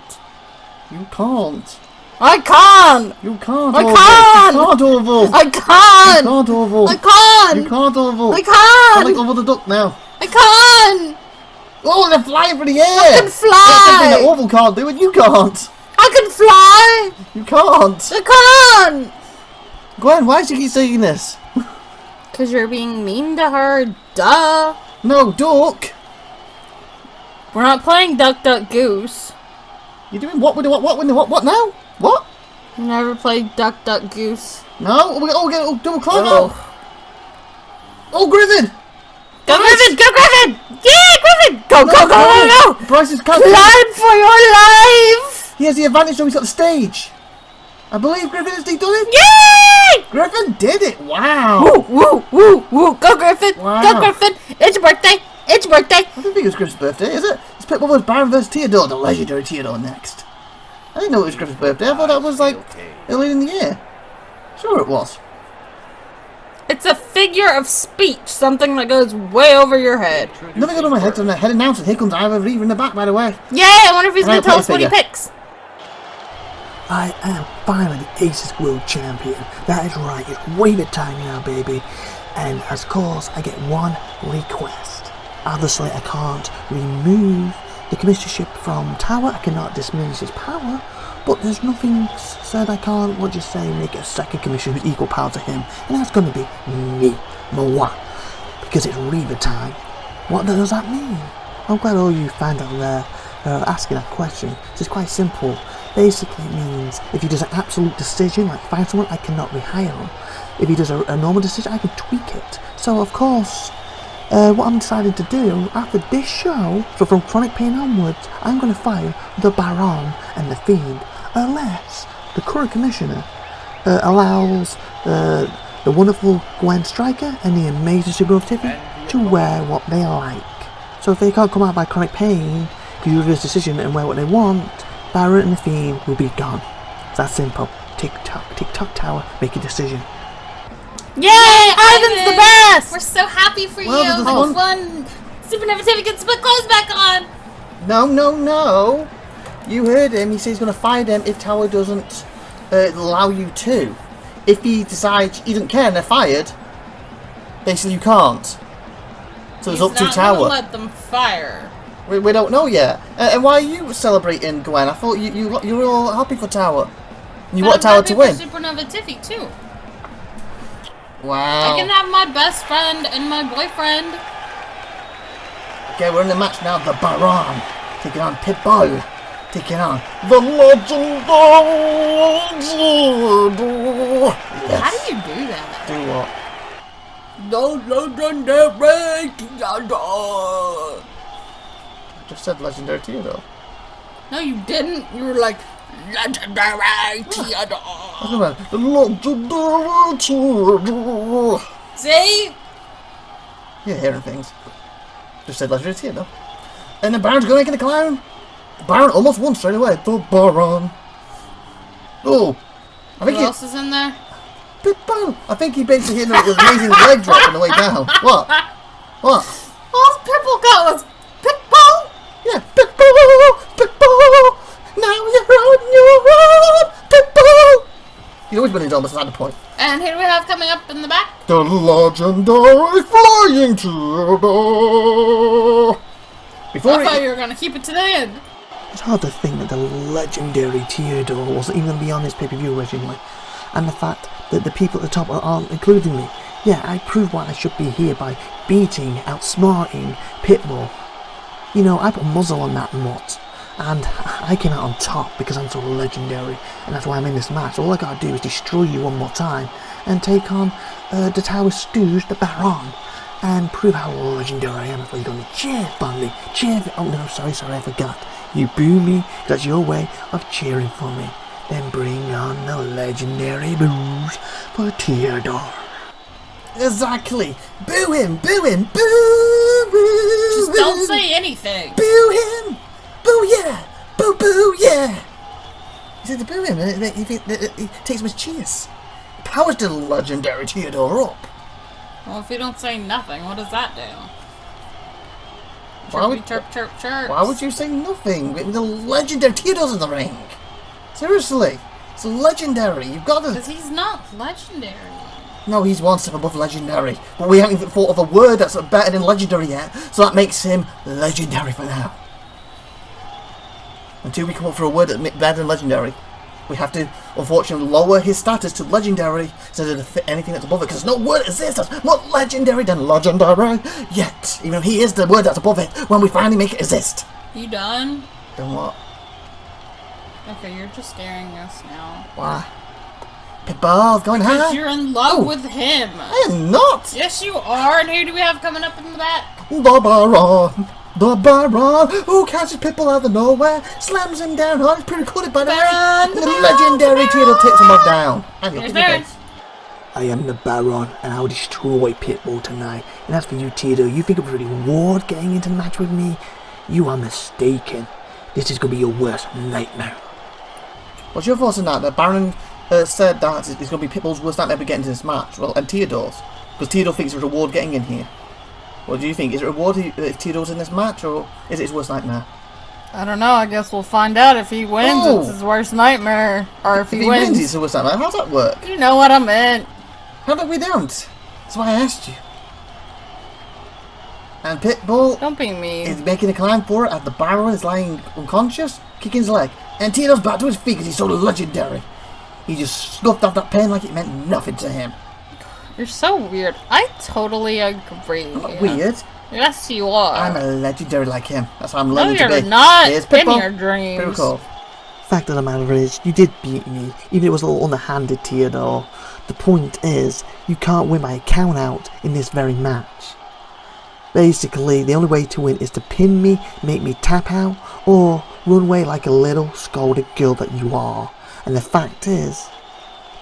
You can't. I can. You can't. I can. You can't, Orville. I can. You can't, Orville. I can. You can't, Orville. I can. I'm like Orville the duck now. I can. Oh, they're flying through the air. I can fly. That's something that Orville can't do, and you can't. I can fly. You can't. I can. Gwen, why does she keep saying this? Because you're being mean to her. Duh. No, duck. We're not playing Duck, Duck, Goose. You're doing what with the what now? What? Never played Duck, Duck, Goose. No? We get double climb out. Oh, Griffin! Go Griffin! Go Griffin! Yeah, Griffin! Go! Bryce is Climb for your life! He has the advantage, so he's got the stage. I believe Griffin has done it. Yay! Griffin did it! Wow! Woo! Go Griffin! Wow. Go Griffin! It's your birthday! It's your birthday! I don't think it was Griffin's birthday, is it? It's Pitbull vs. Baron vs. Theodore, the legendary Theodore next. I didn't know it was Griffin's birthday. I thought that was like early in the year. Sure it was. It's a figure of speech, something that goes way over your head. Nothing got on my head, so my head announced. Here comes Ivor Reaver in the back, by the way. Yeah, I wonder if he's going to tell us what he picks. I am finally the Aces World Champion. That is right, it's waiver time now, baby. And of course, I get one request. Obviously, I can't remove the commissionership from Tower. I cannot diminish his power. But there's nothing said I can't, what do you say, make a second commissioner who's equal power to him. And that's going to be me, moi. Because it's Reaver time. What does that mean? I'm glad all you find out there asking that question. It's quite simple. Basically, it means if he does an absolute decision, like find someone, I cannot rehire him. If he does a normal decision, I can tweak it. So, of course, what I'm deciding to do after this show, so from Chronic Pain onwards, I'm going to fire the Baron and the Fiend, unless the current commissioner allows the wonderful Gwen Striker and the amazing SupernovaTiffy to wear what they like. So if they can't come out by Chronic Pain, do this decision and wear what they want, Baron and the Fiend will be gone. It's that simple. Tick-tock, Tower, make a decision. Yay! Ivan's the best! We're so happy for Well, you. there's Have fun. SupernovaTiffy gets put clothes back on. No. You heard him. He says he's going to fire them if Tower doesn't allow you to. If he decides he doesn't care and they're fired, basically you can't. So it's up to Tower. He's not let them fire. We don't know yet. And why are you celebrating, Gwen? I thought you were all happy for Tower. You want Tower to win. SupernovaTiffy too. Wow. I can have my best friend and my boyfriend. Okay, we're in the match now. The Baron taking on Pitbull. Taking on the legendary Theodore. Yes. How do you do that? Do what? The legendary Theodore. I just said legendary Theodore. No, you didn't. You were like, legendary Theodore. The legendary Theodore. See? You're hearing things. Just said legendary Theodore. And the Baron's going to make it a clown. The Baron almost won straight away. The Baron. Oh. I think Who else is in there? Pitbull. I think he basically hit him with an amazing leg drop on the way down. What? What? All Pitbull got was Pitbull. Yeah, Pitbull. Pitbull. Now you're on your own. Pitbull. He's always been his almost at the point. And who do we have coming up in the back? The legendary flying Theodore. I thought you were going to keep it to the end. It's hard to think that the legendary Theodore wasn't even going to be on this pay-per-view originally. And the fact that the people at the top aren't including me. Yeah, I proved why I should be here by beating, outsmarting Pitbull. You know, I put muzzle on that mutt. And I came out on top because I'm so legendary. And that's why I'm in this match. All I gotta do is destroy you one more time. And take on the Tower Stooge, the Baron. And prove how legendary I am. That's why you don't cheer, family. Cheer. Oh no, sorry, I forgot. You boo me, that's your way of cheering for me. Then bring on the legendary boos for Theodore. Exactly. Boo him, boo him, boo, boo. Just don't say anything. Boo him. Boo yeah. Boo boo yeah. He said to boo him, and he takes him as cheers. Powers the legendary Theodore up. Well, if you don't say nothing, what does that do? Why would, chirp, chirp, chirp. Why would you say nothing? The legendary Theodore's in the ring. Seriously. It's legendary. You've got to... Because he's not legendary. No, he's one step above legendary. But we haven't even thought of a word that's better than legendary yet. So that makes him legendary for now. Until we come up for a word that's better than legendary, we have to, unfortunately, lower his status to legendary instead of anything that's above it. Because no word exists that's more legendary than legendary yet. Even though he is the word that's above it when we finally make it exist. You done? Then what? Okay, you're just scaring us now. Why? Pitbull's going high. Because you're in love with him. I am not. Yes, you are. And who do we have coming up in the back? The Baron. The Baron, who catches Pitbull out of nowhere, slams him down hard. It's pretty cool, by the way. And the legendary Theodore takes him back down. Here's Baron. I am the Baron, and I will destroy Pitbull tonight. And as for you, Theodore, you think of a reward getting into the match with me? You are mistaken. This is going to be your worst nightmare. What's your thoughts on that? The Baron said that it's going to be Pitbull's worst nightmare getting into this match. Well, and Theodore's. Because Theodore thinks there's a reward getting in here. What do you think? Is it a reward if Theodore's in this match, or is it his worst nightmare? I don't know. I guess we'll find out. If he wins, it's his worst nightmare. Or if he wins, it's his worst nightmare. How's that work? You know what I meant. How did we don't? That's why I asked you. And Pitbull Don't be mean. is making a climb for it as the Baron is lying unconscious, kicking his leg. And Theodore's back to his feet because he's so legendary. He just scuffed off that pain like it meant nothing to him. You're so weird. I totally agree. I'm not weird. Yes, you are. I'm a legendary like him. That's how I'm No, learning to be. you're not. Here's In Pitbull. your dreams. Pretty cool. Fact of the matter is, you did beat me, even if it was a little underhanded, Theodore. The point is, you can't win by a count out in this very match. Basically, the only way to win is to pin me, make me tap out, or run away like a little scolded girl that you are. And the fact is,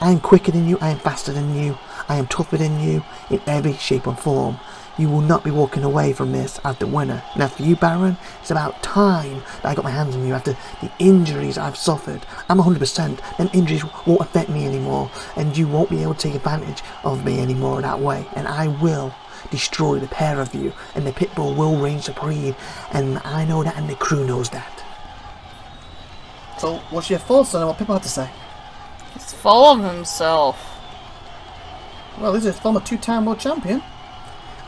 I am quicker than you, I am faster than you, I am tougher than you, in every shape and form. You will not be walking away from this as the winner. And as for you, Baron, it's about time that I got my hands on you after the injuries I've suffered. I'm 100%, them injuries won't affect me anymore, and you won't be able to take advantage of me anymore that way. And I will destroy the pair of you, and the Pitbull will reign supreme, and I know that, and the crew knows that. So, what's your thoughts on what people have to say? He's full of himself. Well, this is former 2-time world champion.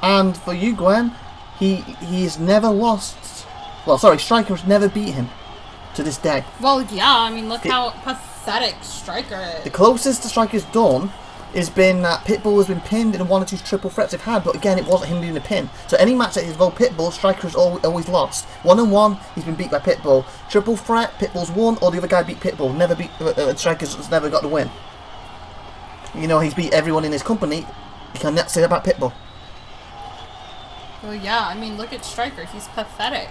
And for you, Gwen, he's never lost. Well, sorry, Striker has never beat him to this day. Well, yeah, I mean, look how pathetic Striker is. The closest the Striker's done has been that Pitbull has been pinned in 1 or 2 triple threats they've had, but again, it wasn't him doing the pin. So any match that he's involved Pitbull, Striker has always lost. 1-on-1, he's been beat by Pitbull. Triple threat, Pitbull's won, or the other guy beat Pitbull. Never beat Striker's never got the win. You know, he's beat everyone in his company. You cannot say that about Pitbull. Well, yeah, I mean, look at Striker. He's pathetic.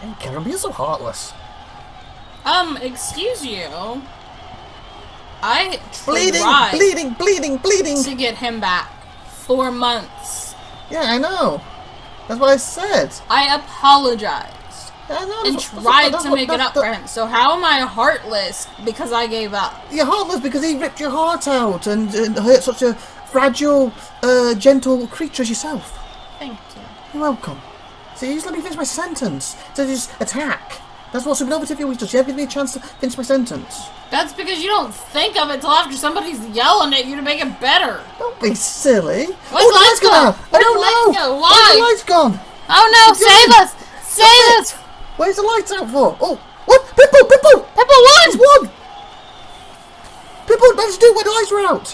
Hey, Karen, you're so heartless. Excuse you. I Bleeding to get him back. 4 months. Yeah, I know. That's what I said. I apologized. I know. And tried to make it up for him. So how am I heartless because I gave up? You're heartless because he ripped your heart out and hurt such a fragile, gentle creature as yourself. Thank you. You're welcome. See, just let me finish my sentence. So just attack. That's what SupernovaTiffy always does. You ever give me a chance to finish my sentence? That's because you don't think of it till after somebody's yelling at you to make it better. Don't be silly. Where's the lights gone out? I don't Where's know. Why? Where's the lights gone? Oh no, save us! Save us! Where's the lights out for? Oh, what? Pitbull! Pepper won! He's won! Pitbull managed to do it when the lights were out.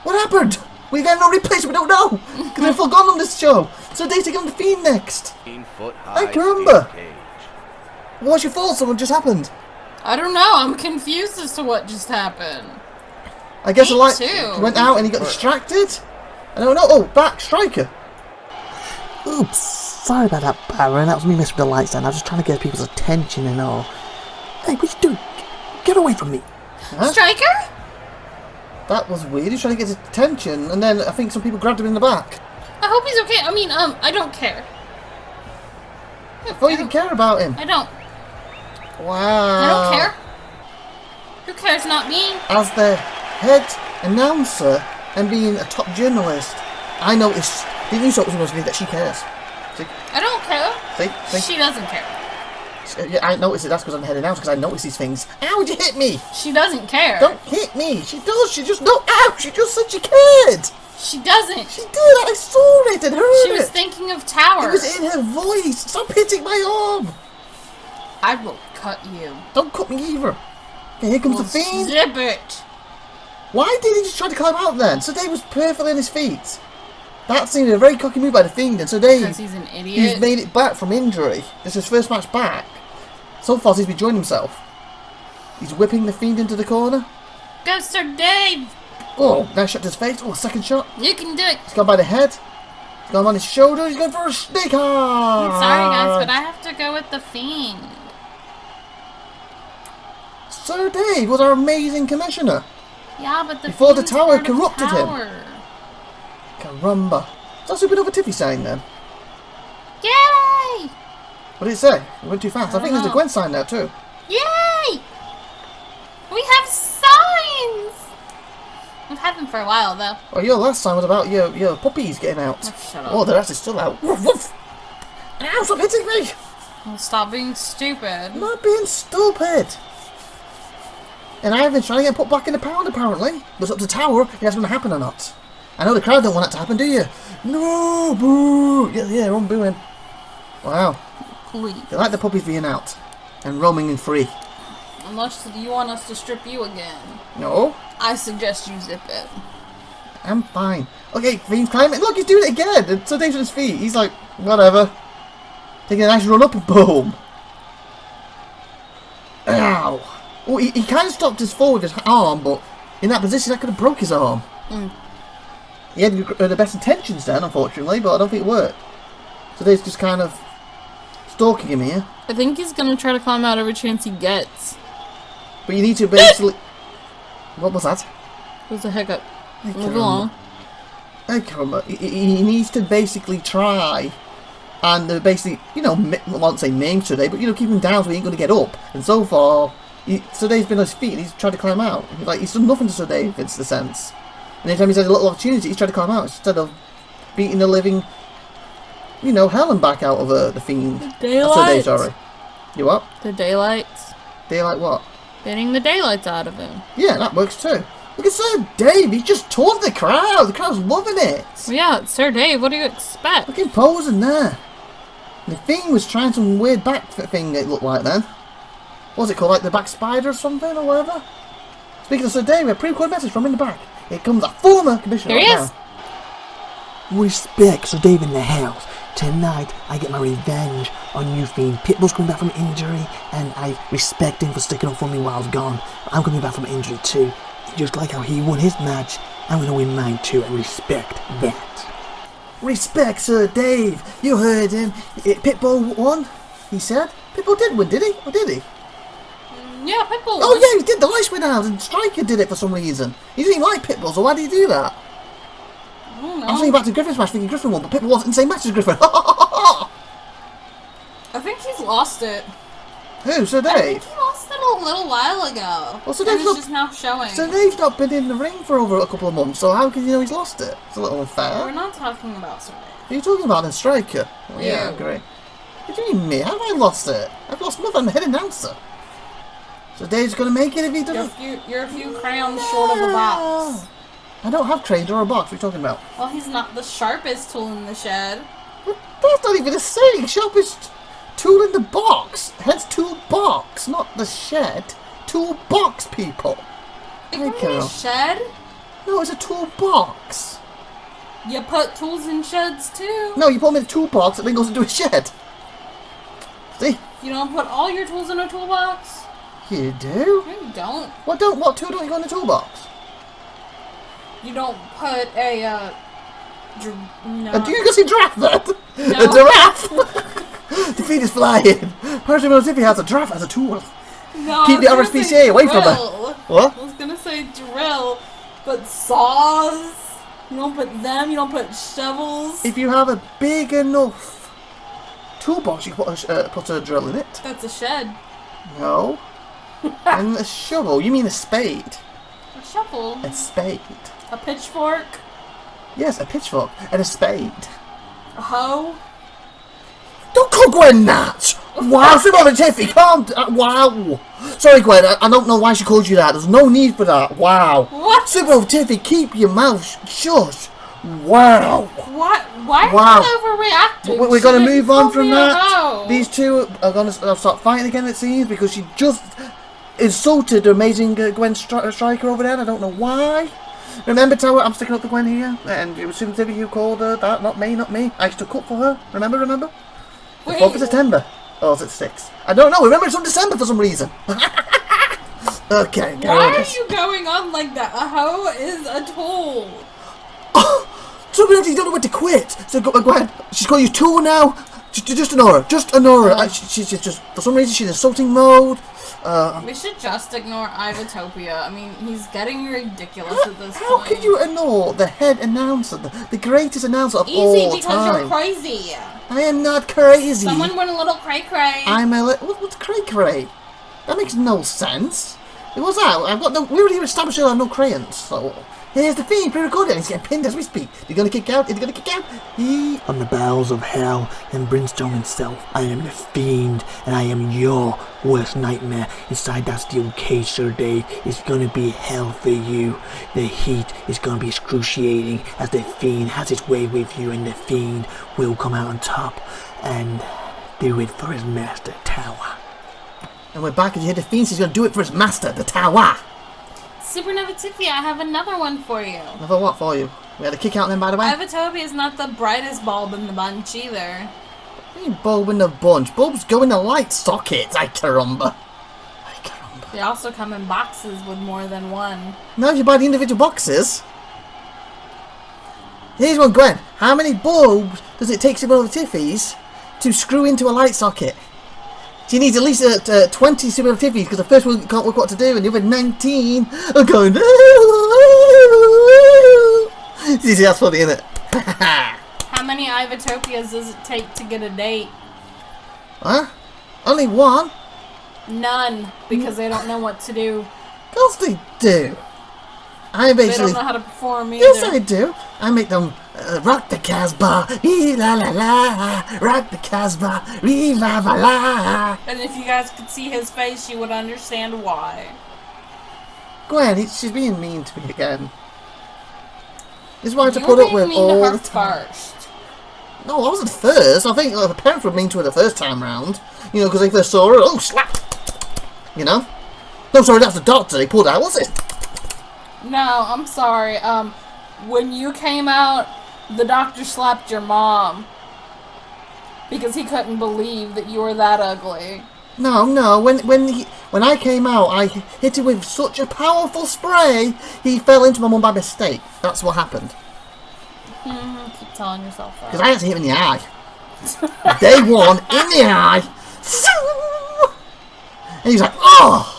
What happened? We got no replays, we don't know. Because they're full gone on this show. So they're taking on the Fiend next. I can remember. What's your fault? Something just happened. I don't know, I'm confused as to what just happened. I guess the light too. went out and he got distracted. I don't know. Oh, back, Striker. Oops, sorry about that, Baron. That was me messing with the lights then. I was just trying to get people's attention and all. Hey, what you doing? Get away from me. Huh? Striker? That was weird. He's trying to get his attention, and then I think some people grabbed him in the back. I hope he's okay. I mean, I don't care. I thought you didn't care about him. I don't. Wow. I don't care. Who cares? Not me. As the head announcer and being a top journalist, I noticed. Didn't you supposed to think that she cares? See? I don't care. See? She doesn't care. Yeah, I noticed it. That's because I'm the head announcer. Because I notice these things. Ow! Would you hit me? She doesn't care. Don't hit me. She does. She just no. Ow! She just said she cared. She doesn't. She did. I saw it and heard She was it. thinking of Tower. It was in her voice. Stop hitting my arm. I will cut you. Don't cut me either. Okay, here comes Well, the Fiend. zip it. Why did he just try to climb out then? So Dave was perfectly on his feet. That seemed a very cocky move by the Fiend, and so Dave, Because he's an idiot. he's made it back from injury. This is his first match back. So far, he's enjoying himself. He's whipping the Fiend into the corner. Go, Sir Dave. Oh, nice shot to his face. Oh, second shot. You can do it. He's gone by the head. He's gone on his shoulder. He's going for a snake arm. I'm sorry, guys, but I have to go with the Fiend. Sir Dave was our amazing commissioner. Yeah, but the Before the Fiend's tower part of corrupted him. Tower. Caramba. Is that SupernovaTiffy saying then? Yay! What did it say? It went too fast. I think there's a know. Gwen sign now too. Yay! We have signs! We've had them for a while, though. Oh, your last sign was about your puppies getting out. Oh, shut up. Oh, they're actually still out. Woof, woof. Ow, stop hitting me! Well, stop being stupid. I'm not being stupid. And Ivan's trying to get put back in the pound, apparently. But it's up to Tower if that's going to happen or not. I know the crowd don't want that to happen, do you? No, boo! Yeah, everyone booing. Wow. Please. They like the puppies being out and roaming and free. Unless you want us to strip you again. No, I suggest you zip it. I'm fine. Okay, Fiend's climbing. Look, he's doing it again. And so Dave's on his feet. He's like, whatever. Taking a nice run up and boom. Ow. Oh, he kind of stopped his fall with his arm, but in that position, that could have broke his arm. Mm. He had the best intentions then, unfortunately, but I don't think it worked. So Dave's just kind of stalking him here. I think he's gonna try to climb out every chance he gets. But you need to basically... What was that? There's a hiccup. I can't Move along. I can't remember. He needs to basically try and basically, you know, I won't say maim today, but, you know, keep him down so he ain't going to get up. And so far, Suday's been on his feet and he's tried to climb out. Like, he's done nothing to Suday, it's the sense. And anytime he's had a little opportunity, he's tried to climb out instead of beating the living, you know, hell and back out of the Fiend. Daylight. Suday, sorry. You what? The daylights. Daylight what? Getting the daylights out of him. Yeah, that works too. Look at Sir Dave, he just taunted the crowd. The crowd's loving it. Well, yeah, it's Sir Dave. What do you expect? Look at him posing there. The Fiend was trying some weird back thing, it looked like then. What was it called, like the back spider or something, or whatever? Speaking of Sir Dave, a pre-recorded message from in the back. Here comes a former commissioner. Here he right is. now. Respect, Sir Dave in the house. Tonight, I get my revenge on you, Fiend. Pitbull's coming back from injury, and I respect him for sticking up for me while I was gone. I'm coming back from injury too. Just like how he won his match, I'm going to win mine too, and respect that. Respect, Sir Dave. You heard him. Pitbull won, he said. Pitbull did win, did he? Or did he? Yeah, Pitbull. Oh yeah, he did. The lights went out, and Striker did it for some reason. He didn't even like Pitbull, so why did he do that? I don't know. I was thinking back to Griffin's match, thinking Griffin won, but Pitbull wasn't in the same match as Griffin. I think he's lost it. Who, Sir I think Dave? he lost it a little while ago. Well, Sir and Dave's it's not, just now showing. Sir Dave's not been in the ring for over a couple of months, so how can you know he's lost it? It's a little We're unfair. not talking about Sir Dave. Who are you talking about then, Striker? Oh, yeah, I You. agree. What do you mean me? How have I lost it? I've lost nothing, I'm the head announcer. So Dave's gonna make it if he doesn't. You're a few crayons short of a box. I don't have cranes or a box, what are you talking about? Well, he's not the sharpest tool in the shed. But that's not even a saying. Sharpest tool in the box. Hence toolbox, not the shed. Toolbox, people. It Hey, can be a Carol. shed. No, it's a toolbox. You put tools in sheds too. No, you put them in a toolbox that then goes into a shed. See? You don't put all your tools in a toolbox. You do? No, you don't. What tool don't you go in the toolbox? You don't put a no. Do you go see giraffe then? No. A giraffe? The feet is flying. SupernovaTiffy has a giraffe as a tool. No, Keep the I was gonna RSPCA say away from her. drill. What? I was gonna say drill, but saws. You don't put them. You don't put shovels. If you have a big enough toolbox, you put a drill in it. That's a shed. No. And a shovel. You mean a spade? A shovel. A spade. A pitchfork. Yes, a pitchfork and a spade. A hoe. Don't call Gwen that! Wow, SupernovaTiffy, calm down. Wow. Sorry, Gwen, I don't know why she called you that. There's no need for that. Wow. What? SupernovaTiffy, keep your mouth shut. Wow. What? Why Wow. are you overreacting? We're going to She move on told from me that. about. These two are going to start fighting again, it seems, because she just insulted the amazing Gwen Striker over there. And I don't know why. Remember, Tower, I'm sticking up for Gwen here. And it was SupernovaTiffy who called her that, not me. I stood up for her. Remember? The Wait, 4th of September. Or is it 6th? I don't know. Remember, it's on December for some reason. Okay, go why on are this. you going on like that? A hoe is a tool. Somebody don't know when to quit. So go ahead. She's calling you tool now. Just ignore her. Just ignore her. She's just for some reason she's in insulting mode. We should just ignore IVATOPIA. I mean, he's getting ridiculous at this How point. can you ignore the head announcer, the greatest announcer of Easy, all because time? you're crazy. I am not crazy. Someone went a little cray-cray. I'm a what's cray-cray? That makes no sense. What's that? I've got no. We already established I have no crayons. So here's the Fiend pre-recorded. He's getting pinned as we speak. He's gonna kick out. He's gonna kick out. On the bowels of hell and brimstone himself, I am the Fiend, and I am your worst nightmare. Inside that steel cage, Sir Dave, it's gonna be hell for you. The heat is gonna be excruciating as the Fiend has its way with you, and the Fiend will come out on top and do it for his master, Tower. And we're back, and you hear the Fiend. He's gonna do it for his master, the Tower. SupernovaTiffy, I have another one for you. Another what for you? We had a kick out then, by the way. IVATOPIA is not the brightest bulb in the bunch either. Bulb in the bunch. Bulbs go in the light sockets. Ay caramba. Ay caramba. They also come in boxes with more than one. Now you buy the individual boxes. Here's one, Gwen. How many bulbs does it take SupernovaTiffy's to screw into a light socket? She needs at least 20 SupernovaTiffy's because the first one can't work what to do, and the other 19 are going. See, that's funny, isn't it? How many IVATOPIA's does it take to get a date? Huh? Only one? None, because they don't know what to do. Of course they do. I They basically. don't know how to perform either. Yes, I do. I make them Rock the Casbah, la la la. Rock the Casbah, la la la. And if you guys could see his face, you would understand why. Gwen, she's being mean to me again. This is what I have to put up with all the time. First. No, I wasn't first. I think the parents were mean to her the first time round. You know, because they first saw her. Oh, slap! You know? No, sorry, that's the doctor. He pulled out, was it? No, I'm sorry. When you came out, the doctor slapped your mom because he couldn't believe that you were that ugly. No. When I came out, I hit him with such a powerful spray. He fell into my mum by mistake. That's what happened. Keep telling yourself that. Because I actually hit him in the eye. Day one, in the eye. And he's like, oh!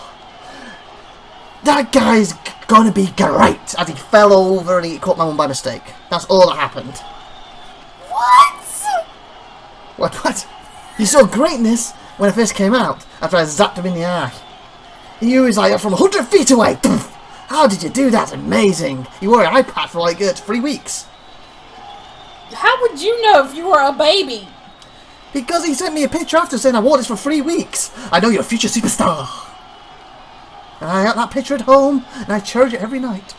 That guy's gonna be great! As he fell over and he caught my mum by mistake. That's all that happened. What? You saw greatness when I first came out, after I zapped him in the eye. He was like from 100 feet away. How did you do that? Amazing. You wore an eye patch for like 3 weeks. How would you know if you were a baby? Because he sent me a picture after saying I wore this for 3 weeks. I know you're a future superstar. And I got that picture at home, and I cherish it every night.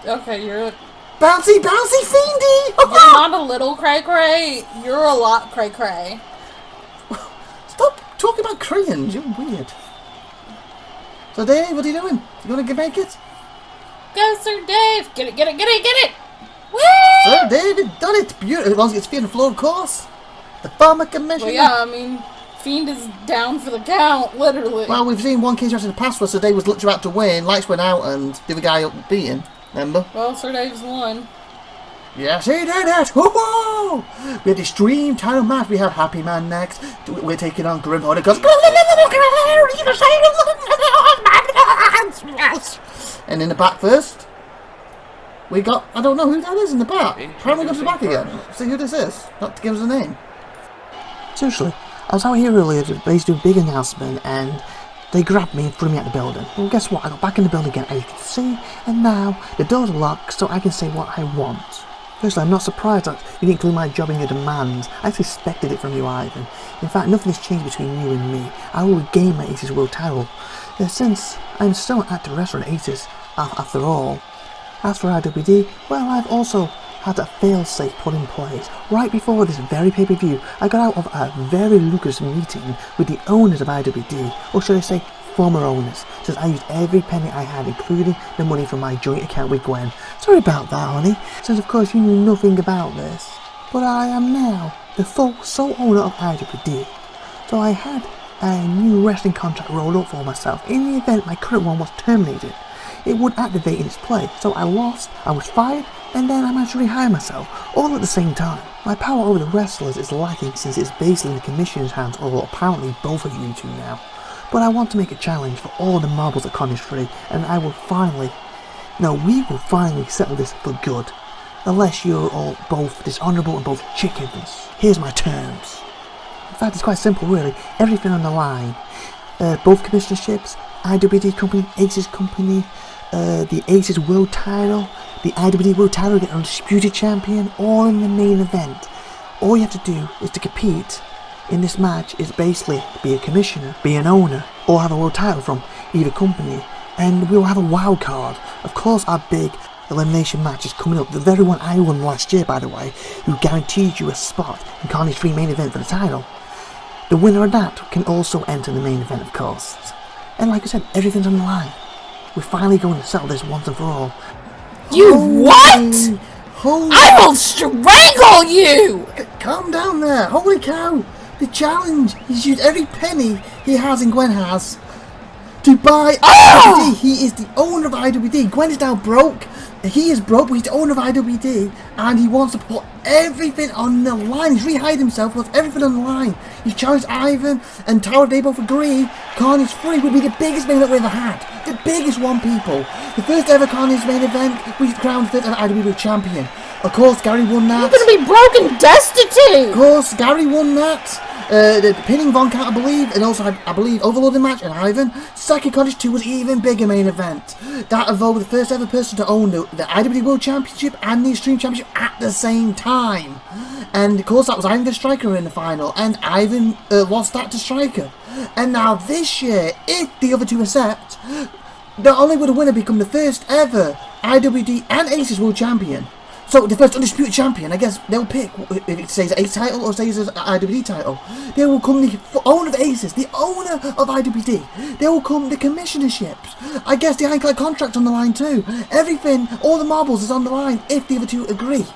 Okay, you're Bouncy, fiendy! you're not a little cray-cray. You're a lot cray-cray. Stop talking about crayons, you're weird. So Dave, what are you doing? You gonna make it? Go, Sir Dave! Get it! Woo! Sir David done it! Beautiful. As long as it's feet on the floor, of course. The Farmer Commission. Well, yeah, I mean, Fiend is down for the count, literally. Well, we've seen one case in the past where Sir Dave was literally about to win, lights went out, and the other guy beaten. Remember? Well, Sir Dave's won. Yes, he did it! Woo-hoo! We had Extreme title match. We have Happy Man next. We're taking on Grim Hornet. And in the back first, we got, I don't know who that is in the back. How do we go to the back again? See who this is. Not to give us a name. Seriously, I was out here earlier to do a big announcement and they grabbed me and threw me out the building. Well, guess what? I got back in the building again, as you can see, and now the doors are locked so I can say what I want. Firstly, I'm not surprised that you didn't include my job in your demands. I expected it from you, Ivan. In fact, nothing has changed between you and me. I will regain my Aces World title. Since I'm still an active wrestler in Aces, after all. As for IWD, well, I've also had a fail-safe put in place. Right before this very pay-per-view, I got out of a very lucrative meeting with the owners of IWD, or should I say, former owners, since I used every penny I had, including the money from my joint account with Gwen. Sorry about that, honey, since of course you knew nothing about this. But I am now the sole owner of IWD. So I had a new wrestling contract rolled up for myself in the event my current one was terminated. It would activate in its place, so I lost, I was fired, and then I managed to rehire myself, all at the same time. My power over the wrestlers is lacking since it's basically in the commission's hands, or apparently both of you two now. But I want to make a challenge for all the marbles at Carnage 3, and we will finally settle this for good. Unless you're all both dishonourable and both chickens. Here's my terms. In fact, it's quite simple really, everything on the line. Both commissionerships, IWD company, Aces company, the Aces World title, the IWD World title, get undisputed champion, all in the main event. All you have to do is to compete in this match is basically be a commissioner, be an owner, or have a world title from either company, and we'll have a wild card. Of course, our big elimination match is coming up, the very one I won last year, by the way, who guaranteed you a spot in Carnage 3 main event for the title. The winner of that can also enter the main event, of course. And like I said, everything's on the line. We're finally going to settle this once and for all. You what? I will strangle you! Calm down there. Holy cow. The challenge. He's used every penny he has and Gwen has to buy IWD. He is the owner of IWD. Gwen is now broke. He is broke, but he's the owner of IWD, and he wants to put everything on the line. He's rehired himself with everything on the line. He challenged Ivan and Tower, they both agree. Carnage 3 would be the biggest main event we ever had. The biggest one, people. The first ever Carnage main event, we crowned fifth and IWD champion. Of course, Gary won that. You're gonna be broke and destitute! Of course, Gary won that. the pinning Von Count, I believe, and also I believe Overloading match and Ivan. Saki Cottage 2 was even bigger main event. That involved the first ever person to own the IWD World Championship and the Extreme Championship at the same time. And of course that was Ivan vs Striker in the final, and Ivan lost that to Striker. And now this year, if the other two accept, not only would the winner become the first ever IWD and Aces World Champion, so the first undisputed champion, I guess they'll pick if it says Ace title or says IWD title. They will come the owner of Aces, the owner of IWD. They will come the commissionerships. I guess the Ironclad contract on the line too. Everything, all the marbles is on the line if the other two agree.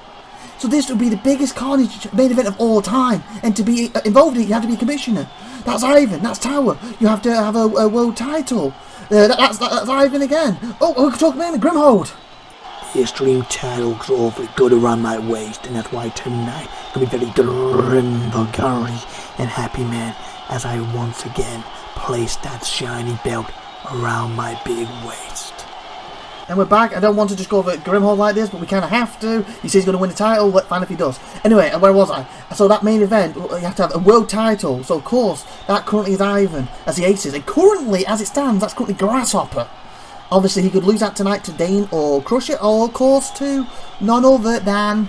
So this would be the biggest Carnage main event of all time, and to be involved in it, you have to be a commissioner. That's Ivan. That's Tower. You have to have a world title. That's Ivan again. Oh, we can talk about the Grimhold. The Extreme title's awfully good around my waist, and that's why tonight will be very grim for Gary and Happy Man as I once again place that shiny belt around my big waist. And we're back. I don't want to just go over Grimhold like this, but we kind of have to. He says he's going to win the title. Let's find if he does. Anyway, where was I? So that main event, you have to have a world title. So of course, that currently is Ivan as the Aces. And currently, as it stands, that's currently Grasshopper. Obviously, he could lose that tonight to Dane or Crush It, or of course to none other than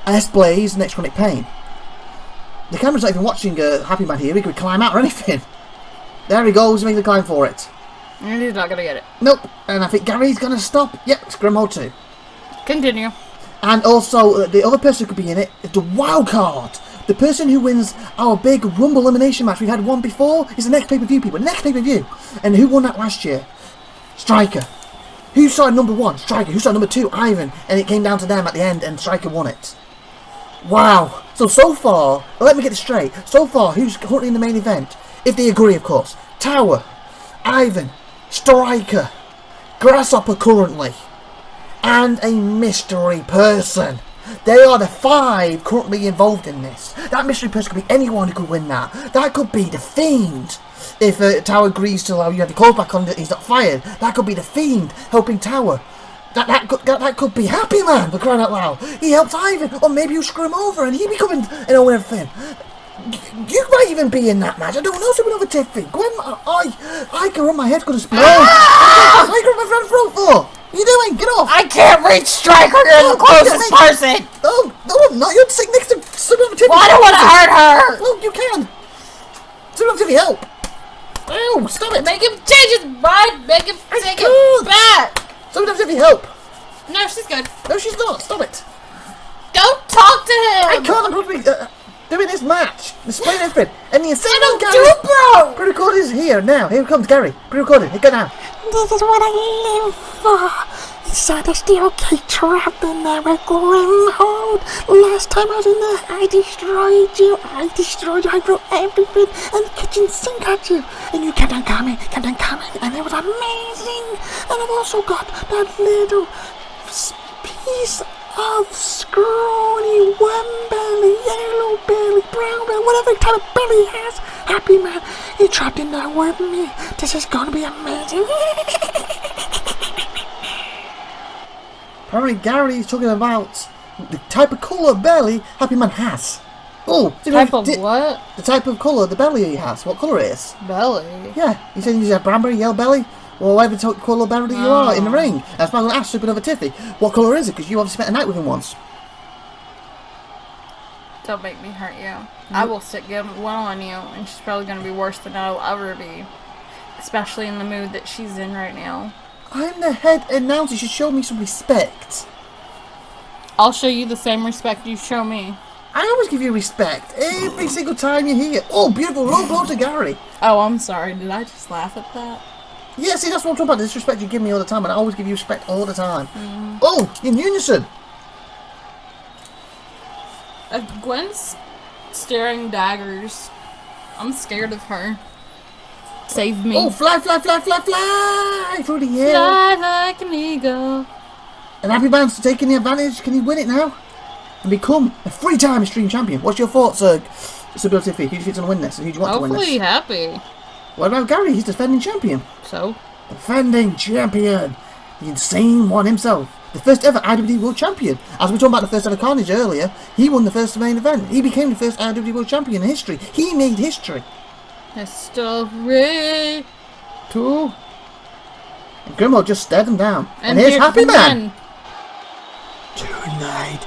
S-Blaze, Next Chronic Pain. The camera's not even watching Happy Man here. He could climb out or anything. There he goes, making the climb for it. And he's not gonna get it. Nope. And I think Gary's going to stop. Yep, it's Grimhold 2. Continue. And also, the other person who could be in it is the wild card. The person who wins our big Rumble elimination match. We've had one before. Is the next pay-per-view, people. The next pay-per-view. And who won that last year? Striker. Who started number 1? Striker. Who started number 2? Ivan. And it came down to them at the end, and Striker won it. Wow. So far, let me get this straight. So far, who's currently in the main event? If they agree, of course. Tower, Ivan, Striker, Grasshopper currently, and a mystery person. They are the 5 currently involved in this. That mystery person could be anyone who could win that. That could be the Fiend. If Tower agrees to allow you have the call back on that he's not fired, that could be the Fiend helping Tower. That could be Happy Man, for crying out loud. He helps Ivan, or maybe you screw him over and he becoming everything. You might even be in that match. I don't know, SupernovaTiffy. Gwen, I can run my head's gonna explode. I can run my front throat for. What are you doing? Get off! I can't reach Striker. You're the closest person. Oh, no, I'm not. You're sitting next to SupernovaTiffy. Well, I don't want to hurt her. Oh, you can. SupernovaTiffy, help! Oh, stop it! Make him change his mind. Make him take it back. SupernovaTiffy, help! No, she's good. No, she's not. Stop it! Don't talk to him. I can't. I'm supposed to be doing this match, displaying everything, and the insane I don't Gary. do it, bro. Pre-recorded is here now. Here comes Gary. Pre-recorded. Here, go now. This is what I live for. Inside the steel cage, trapped in there with Grimhold. Last time I was in there, I destroyed you. I threw everything and the kitchen sink at you. And you kept on coming, and it was amazing. And I've also got that little piece of scrawny one belly, yellow belly, brown belly, whatever type of belly he has. Happy Man, he trapped in there with me. This is gonna be amazing. Apparently Gary is talking about the type of colour belly Happy Man has. Oh, Type of what? The type of colour the belly he has. What colour it is? Belly. Yeah, he said he's a brown belly, yellow belly, or whatever colour belly you are in the ring. That's why I'm going to ask SupernovaTiffy, what colour is it? Because you obviously spent a night with him once. Don't make me hurt you. I will get one on you, and she's probably going to be worse than I'll ever be. Especially in the mood that she's in right now. I'm the head announcer. You should show me some respect. I'll show you the same respect you show me. I always give you respect every single time you're here. Oh, beautiful low blow to Gary. Oh, I'm sorry. Did I just laugh at that? Yeah, see, that's what I'm talking about. The disrespect you give me all the time, and I always give you respect all the time. Oh, in unison. Gwen's staring daggers. I'm scared of her. Save me. Oh, fly, fly, fly, fly, fly through the air. Fly like an eagle. And Happy Man's taking the advantage. Can he win it now? And become a 3-time Extreme Champion. What's your thoughts, SupernovaTiffy? Who do you think's going to win this? And who do you want to win this? Hopefully Happy. What about Gary? He's defending champion. So? Defending champion. The insane one himself. the first ever IWD World Champion. As we were talking about the first ever Carnage earlier, he won the first main event. He became the first IWD World Champion in history. He made history. History. 2. And Grimhold just stared him down. And here's Happy Man. Tonight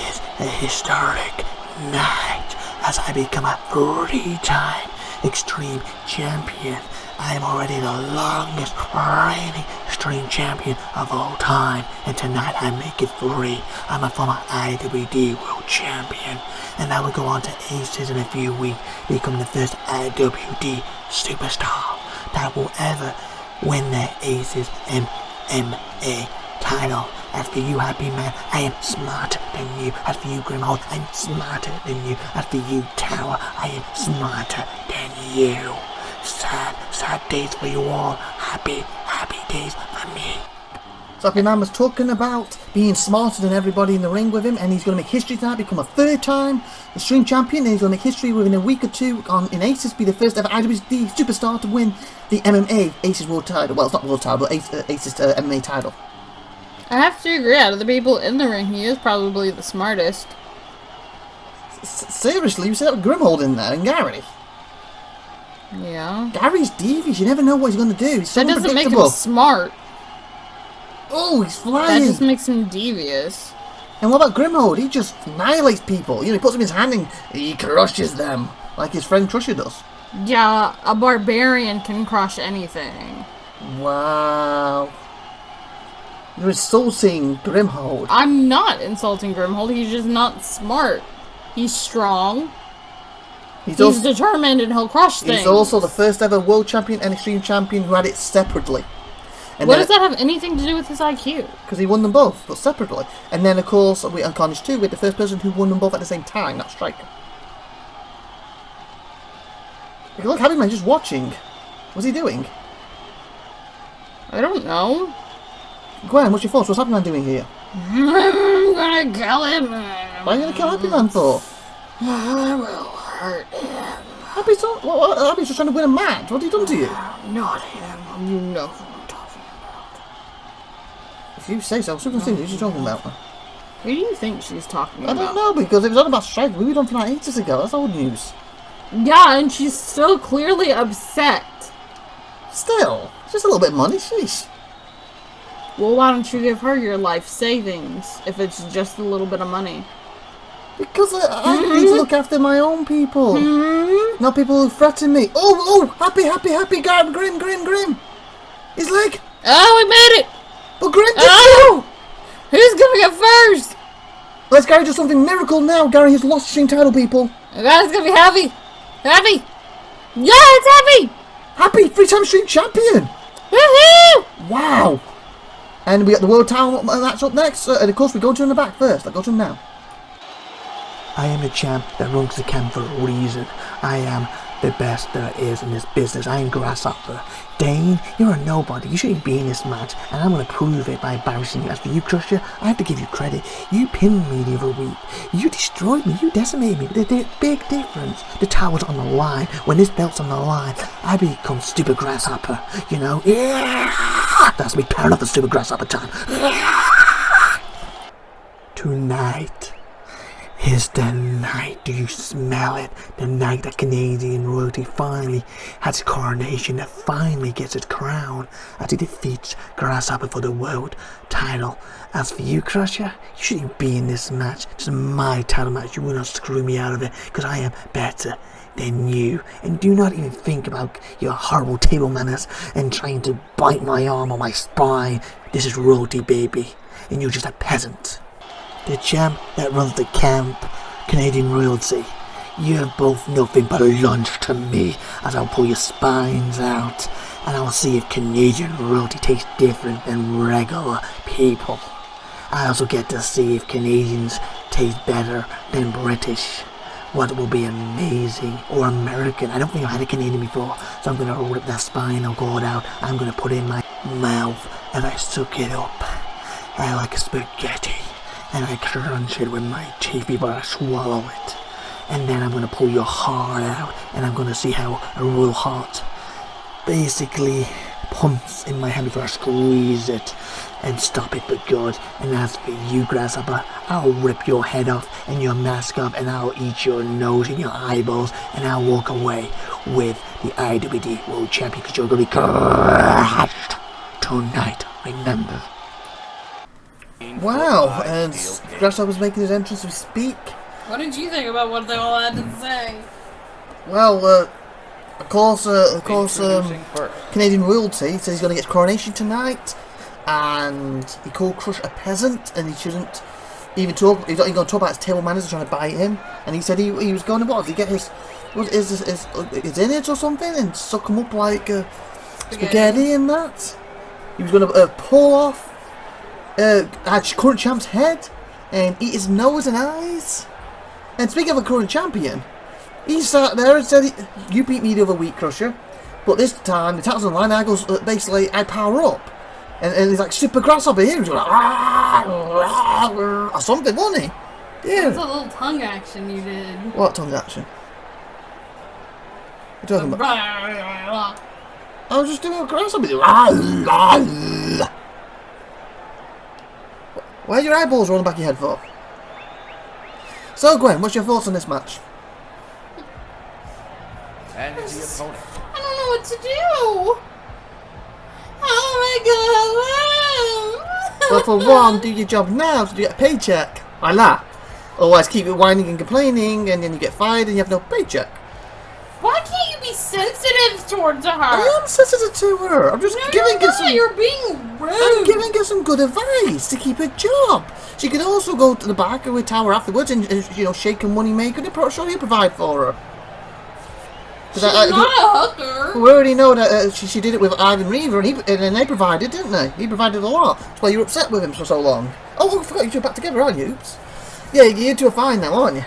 is a historic night as I become a 3-time Extreme Champion. I am already the longest reigning Extreme Champion of all time, and tonight I make it 3. I'm a former IWD World Champion, and I will go on to Aces in a few weeks, become the first IWD superstar that will ever win their Aces MMA title. As for you, Happy Man, I am smarter than you. As for you, Grimhold, I'm smarter than you. As for you, Tower, I am smarter than you. Sad days for you all. Happy days for me. So Happy Man was talking about being smarter than everybody in the ring with him, and he's going to make history tonight, become a 3rd-time Extreme Champion, and he's going to make history within a week or 2 in Aces, be the first ever IWD superstar to win the MMA Aces World title. Well, it's not World title, but Aces MMA title. I have to agree, out of the people in the ring, he is probably the smartest. Seriously, you said Grimhold in there, and Gary. Yeah. Gary's devious, you never know what he's going to do. He's so that doesn't make him unpredictable. smart. Oh, he's flying. That just makes him devious. And what about Grimhold? He just annihilates people. You know, he puts them in his hand and he crushes them, like his friend Crusher does. Yeah, a barbarian can crush anything. Wow. You're insulting Grimhold. I'm not insulting Grimhold, he's just not smart. He's strong. He's determined and he'll crush things. He's also the first ever World Champion and Extreme Champion who had it separately. And what does that have anything to do with his IQ? Because he won them both, but separately. And then, of course, on Carnage 2, we're the first person who won them both at the same time, not Striker. Look, Happy Man just watching. What's he doing? I don't know. Gwen, what's your thoughts? What's Happy Man doing here? I'm gonna kill him. What are you gonna kill Happy Man for? I will hurt him. Happy's just trying to win a match. What have he done to you? Not him. You know who I'm talking about. If you say so, who's she talking about? Who do you think she's talking about? I don't know, because it was on about Striker. We were done for that ages ago. That's old news. Yeah, and she's still clearly upset. Still, it's just a little bit of money, sheesh. Well, why don't you give her your life savings if it's just a little bit of money? Because I need to look after my own people. Not people who threaten me. Oh, happy, Grim. His leg. Oh, we made it. But Grim did Oh! Who's gonna get first? Let's Gary do something miracle now. Gary has lost Extreme title, people. Okay, it's gonna be heavy. Heavy. Yeah, it's heavy. Happy, 3-time Extreme Champion. Woohoo! Wow. And we got the World Title match up next. And of course, we go to him in the back first. I'll go to him now. I am the champ that runs the camp for a reason. I am the best there is in this business. I am Grasshopper. Dane, you're a nobody. You shouldn't be in this match, and I'm going to prove it by embarrassing you. As for you, Crusher, I have to give you credit. You pinned me the other week. You destroyed me. You decimated me. But there's a big difference. The tower's on the line. When this belt's on the line, I become Stupid Grasshopper. You know? Yeah! That's me powering up the Stupid Grasshopper time. Yeah! Tonight is the night. Do you smell it? The night that Canadian royalty finally has its coronation, that finally gets its crown as he defeats Grasshopper for the world title. As for you, Crusher, you shouldn't be in this match. This is my title match. You will not screw me out of it, because I am better than you. And do not even think about your horrible table manners and trying to bite my arm or my spine. This is royalty, baby, and you're just a peasant. The champ that runs the camp, Canadian royalty. You have both nothing but a lunch to me, as I'll pull your spines out, and I'll see if Canadian royalty tastes different than regular people. I also get to see if Canadians taste better than British. What will be amazing, or American. I don't think I've had a Canadian before, so I'm going to rip that spinal cord out. I'm going to put it in my mouth, and I suck it up. I like spaghetti. And I crunch it with my teeth before I swallow it. And then I'm going to pull your heart out, and I'm going to see how a real heart basically pumps in my hand before I squeeze it and stop it but good. And as for you, Grasshopper, I'll rip your head off and your mask off, and I'll eat your nose and your eyeballs, and I'll walk away with the IWD World Champion, because you're going to be crushed tonight, remember. Wow, and Grasshopper's making his entrance as we speak. What did you think about what they all had to say? Well, of course, Canadian royalty says he's going to get his coronation tonight, and he called Crush a peasant, and he shouldn't even talk. He's not even going to talk about his table manners trying to bite him. And he said he was going to what? Did he get his innards or something and suck him up like spaghetti and that? He was going to pull off our current champ's head and eat his nose and eyes. And speaking of a current champion, he sat there and said, "You beat me the other week, Crusher, but this time the title's on the line." I goes, basically, I power up, and he's like Super Grasshopper here. He's like, or something, wasn't he? Yeah. That's a little tongue action you did. What tongue action? What are you talking about? I was just doing a Grasshopper. Why are your eyeballs rolling back your head for? So, Gwen, what's your thoughts on this match? And the opponent. I don't know what to do. Oh my god! Well, for one, do your job now so you get a paycheck. I laugh. Otherwise, keep it whining and complaining, and then you get fired and you have no paycheck. Why can't you be sensitive towards her? I am sensitive to her. I'm just giving her some. You're being rude. I'm giving her some good advice to keep her job. She could also go to the back of the tower afterwards and shake a money maker and surely provide for her. She's not a hooker. We already know that she did it with Ivan Reaver, and they provided, didn't they? He provided a lot. That's why you were upset with him for so long. Oh, I forgot you two are back together, aren't you? Oops. Yeah, you two are fine now, aren't you?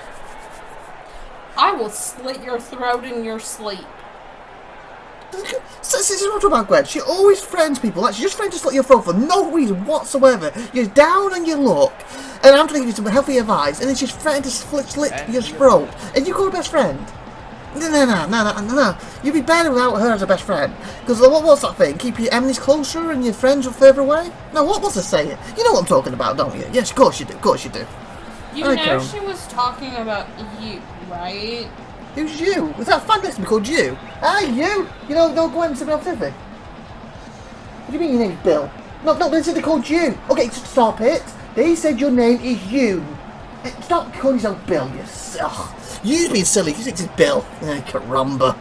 I will slit your throat in your sleep. This is what I'm talking about, Gwen. She always friends people. Like, she just friends to slit your throat for no reason whatsoever. You're down on your luck, and I'm trying to give you some healthy advice, and then she's threatening to slit your throat. And you call her best friend? No. You'd be better without her as a best friend. Because what's that thing? Keep your enemies closer and your friends further away? No, what's the saying? You know what I'm talking about, don't you? Yes, of course you do. Of course you do. You know she was talking about you, right? Who's you? Was that a fan next to me called you? Hey, you! You know Gwen SupernovaTiffy? What do you mean your name's Bill? No, they said they called you. Okay, stop it. They said your name is you. Stop calling yourself Bill, you... You've been silly. You think it's Bill. Caramba.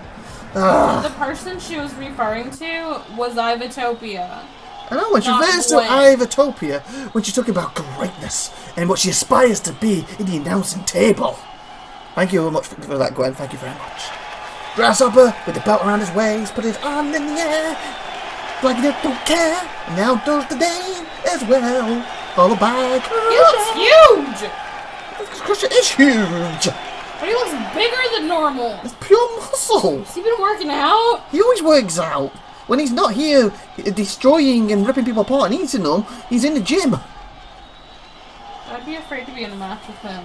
The person she was referring to was IVATOPIA. I know, when she refers to IVATOPIA, when she's talking about greatness and what she aspires to be in the announcing table. Thank you very much for that, Gwen. Thank you very much. Grasshopper, with the belt around his waist, put his arm in the air. Like he don't care. And now does the Dane as well. Followed by Crusher. He looks huge! Crusher is huge. But he looks bigger than normal. It's pure muscle. Has he been working out? He always works out. When he's not here destroying and ripping people apart and eating them, he's in the gym. I'd be afraid to be in a match with him.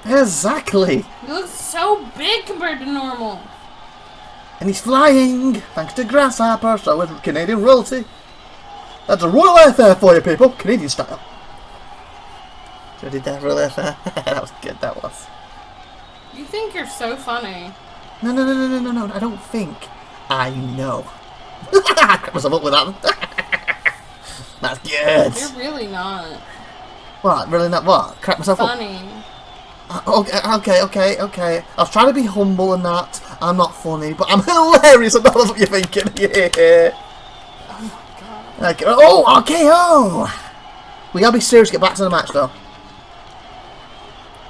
Exactly. He looks so big compared to normal. And he's flying, thanks to Grasshopper, so is Canadian royalty. That's a royal airfare for you people, Canadian style. So I did that royal airfare. That was good, that was. You think you're so funny. No, I don't think. I know. I crap myself up with that one. That's good. You're really not. What? Really not what? Crap myself funny. Up? Okay. I was trying to be humble and that. I'm not funny, but I'm hilarious and that's what you're thinking. Yeah. Oh my god. Okay. Oh, RKO! We gotta be serious, get back to the match though.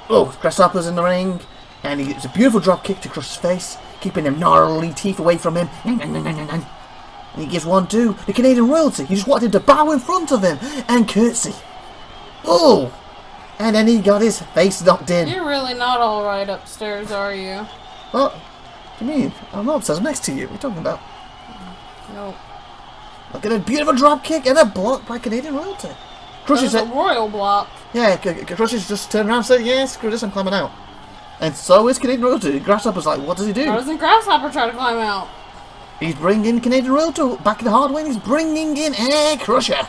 Oh, Grasshopper's in the ring. And it's a beautiful drop kick to Crush's face, keeping them gnarly teeth away from him. And he gives one to the Canadian royalty. He just wanted him to bow in front of him and curtsy. Oh! And then he got his face knocked in. You're really not alright upstairs, are you? What? What do you mean? I'm not upstairs, I'm next to you. What are you talking about? Nope. Look at a beautiful drop kick and a block by Canadian royalty. Crush is a royal block. Yeah, Crush is just turned around and said, yeah, screw this, I'm climbing out. And so is Canadian royalty. Grasshopper's like, what does he do? Why doesn't Grasshopper try to climb out? He's bringing Canadian Royal to back in the hard way. He's bringing in Air Crusher.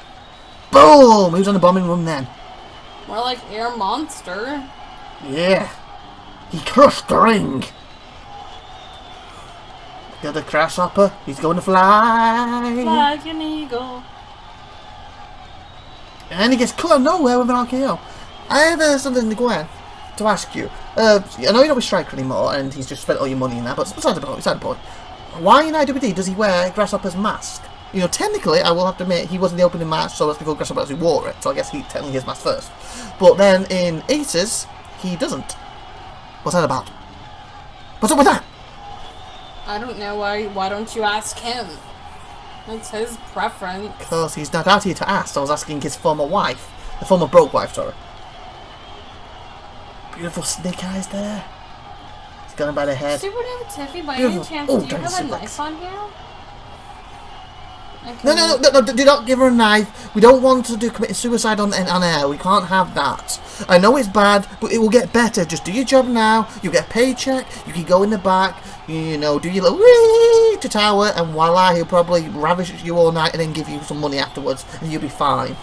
Boom! Who's on the bombing run then? More like Air Monster. Yeah. He crushed the ring. Got the grasshopper. He's going to fly. Like an eagle. And he gets cut out of nowhere with an RKO. I have something to go on to ask you. I know you're not with Striker anymore, and he's just spent all your money in that, but beside the point. Why in IWD does he wear Grasshopper's mask? You know, technically, I will have to admit, he wasn't the opening match, so that's before Grasshopper actually wore it, so I guess he technically his mask first. But then in Aces, he doesn't. What's that about? What's up with that? I don't know why don't you ask him? It's his preference. Because he's not out here to ask, I was asking his former wife. The former broke wife, sorry. Beautiful snake eyes there. He's got him by the head. SupernovaTiffy, by Beautiful. any chance, Oh, do you dirty have a suplex. knife on you? No, do not give her a knife. We don't want to do committing suicide on air. We can't have that. I know it's bad, but it will get better. Just do your job now. You'll get a paycheck. You can go in the back, you know, do your little wee to tower, and voila, he'll probably ravish you all night and then give you some money afterwards, and you'll be fine.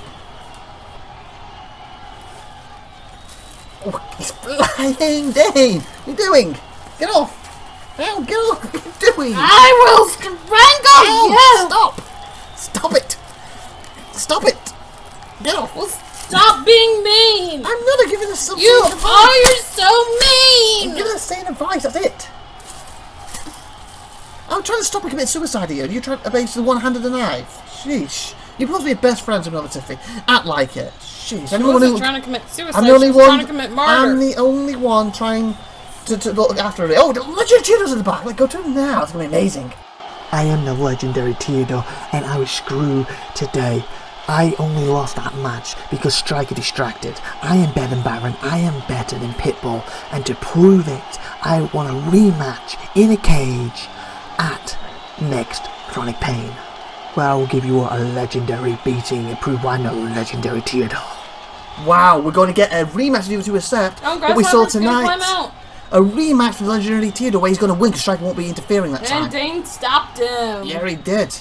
Oh, he's flying, Dane! What are you doing? Get off! Oh, get off! What are you doing? I will strangle you! Stop! Stop it! Stop it! Get off! Well, stop being mean! I'm not giving us some You sort of are! advice. You're so mean! I'm giving us sane advice, that's it! I'm trying to stop her committing suicide here, and you're trying to basically one-handed a knife. Sheesh. You're supposed to be best friends with SupernovaTiffy. Act like it. Sheesh. She wasn't trying to commit suicide, I'm the only she was one. trying to commit murder. I'm the only one trying to look after it. Oh, look at your cheaters in the back. Like, go to him now. It's going to be amazing. I am the legendary Theodore, and I was screwed today. I only lost that match because Striker distracted. I am better than Baron, I am better than Pitbull, and to prove it, I want a rematch in a cage at next Chronic Pain, where I will give you a legendary beating and prove why I'm the legendary Theodore. Wow, we're going to get a rematch of to accept what we saw tonight. A rematch with legendary Theodore where he's going to win because Striker won't be interfering that time. And Dane stopped him. Yeah, he did.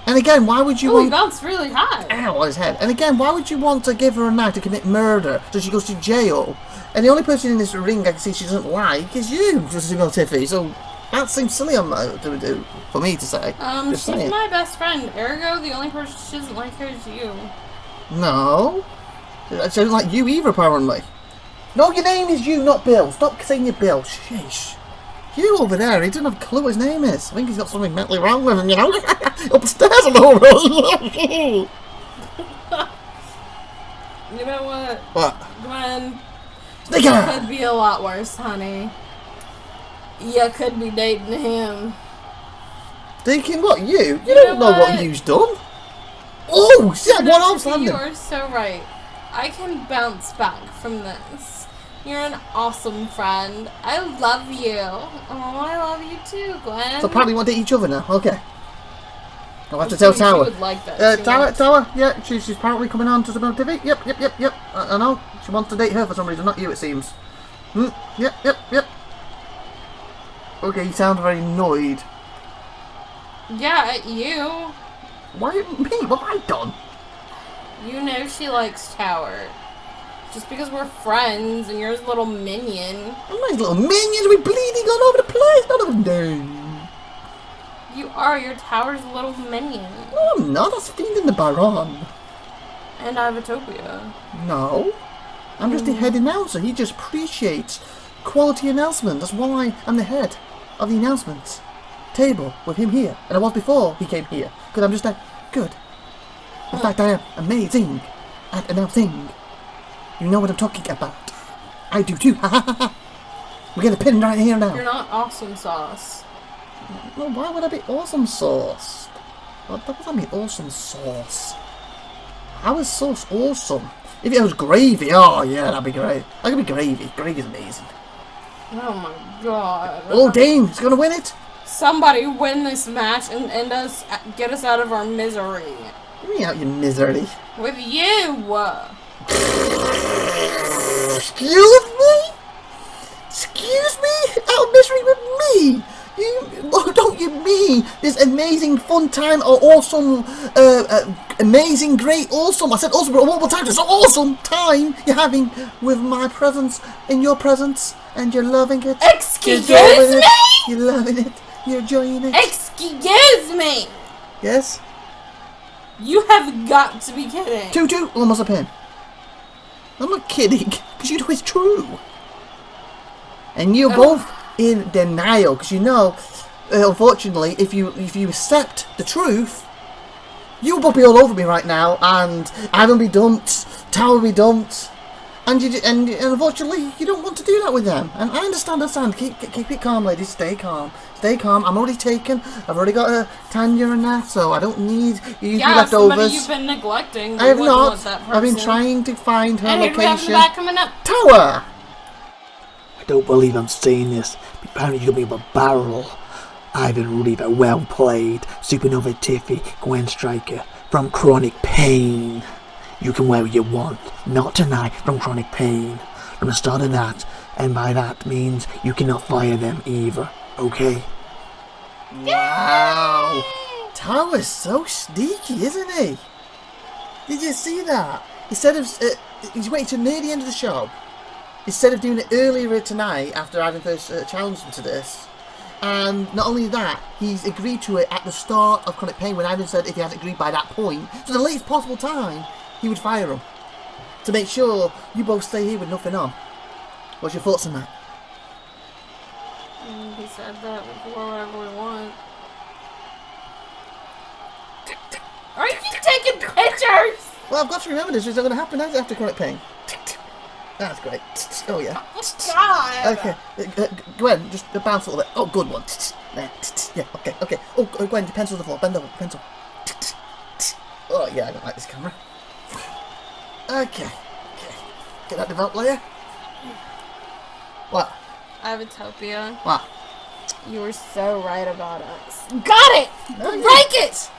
And again, why would you he want... bounced really high. Ow, on his head. And again, why would you want to give her a knife to commit murder so she goes to jail? And the only person in this ring I can see she doesn't like is you, SupernovaTiffy. So that seems silly to do, for me to say. She's saying. my best friend. Ergo, the only person she doesn't like her is you. No. She doesn't like you either, apparently. No, your name is you, not Bill. Stop saying you're Bill. Sheesh. You over there, he doesn't have a clue what his name is. I think he's got something mentally wrong with him, you know? Upstairs a little bit. You know what? What? Gwen, Sneak it out! could be a lot worse, honey. You could be dating him. Thinking what, you? You You don't know know what what? you've done. Oh, see that one arm slammed You him. are so right. I can bounce back from this. You're an awesome friend. I love you. Oh, I love you too, Gwen. So apparently we want to eat each other now. Okay. I'll have to I'm tell sure Tower. She would like that. She Tower, wants- Tower, yeah, she's apparently coming on to SupernovaTiffy. Yep. I know. She wants to date her for some reason, not you, it seems. Yep. Okay, you sound very annoyed. Yeah, at you. Why me? What have I done? You know she likes Tower. Just because we're friends and you're his little minion. I'm not his little minions. We're bleeding all over the place. None of them do. You are. You're Tower's little minion. No, I'm not. That's Fiend in the Baron. And Ivatopia. No. I'm just the head announcer. He just appreciates quality announcement. That's why I'm the head of the announcement table with him here. And I was before he came here. Because I'm just that good. In fact, I am amazing at announcing. You know what I'm talking about. I do too. We're going to pin right here now. You're not awesome sauce. No, why would I be awesome sauce? What does that mean, awesome sauce? How is sauce awesome? If it was gravy, oh yeah, that'd be great. That could be gravy. Gravy's amazing. Oh my god. Oh, Dane, he's gonna win it. Somebody win this match and get us out of our misery. Get me out, you misery. With you. Excuse me? Excuse me? Out of misery with me? You, oh, don't you mean this amazing, fun time, or awesome, amazing, great, awesome. I said awesome, but multiple times. It's an awesome time you're having with my presence, in your presence, and you're loving it. Excuse me? You're loving it. You're enjoying it. Excuse me! Yes? You have got to be kidding. 2-2, almost a pin. I'm not kidding, because you know it's true. And you're both in denial, because you know, unfortunately, if you accept the truth, you'll both be all over me right now, and I will be dumped, Tower will be dumped, and unfortunately, you don't want to do that with them. And I understand. Keep it calm, ladies. Stay calm. Stay calm. I'm already taken. I've already got a Tanya and that, so I don't need you leftovers. You've been neglecting. I have not. I've been trying to find her location. Coming up. Tower! I don't believe I'm saying this, but apparently you're going to be a barrel. Ivan Reaver, well played. SupernovaTiffy, Gwen Striker, from Chronic Pain. You can wear what you want. Not tonight, from Chronic Pain. From the start of that, and by that means you cannot fire them either. Okay? Wow! Tower's so sneaky, isn't he? Did you see that? Instead of he's waiting till near the end of the show. Instead of doing it earlier tonight, after Ivan first challenged him to this. And not only that, he's agreed to it at the start of Chronic Pain when Ivan said if he hadn't agreed by that point, so the latest possible time, he would fire him. To make sure you both stay here with nothing on. What's your thoughts on that? He said that before, whatever we want. Are you taking pictures? Well, I've got to remember this. It's not going to happen after Chronic Pain. That's great. Oh, yeah. God. Okay. Gwen, just bounce a little bit. Oh, good one. Yeah, okay. Oh, Gwen, your pencil to the floor. Bend over, pencil. Oh, yeah, I don't like this camera. Okay. Get that developed layer. What? IVATOPIA. What? You were so right about us. Got it! No, Break it!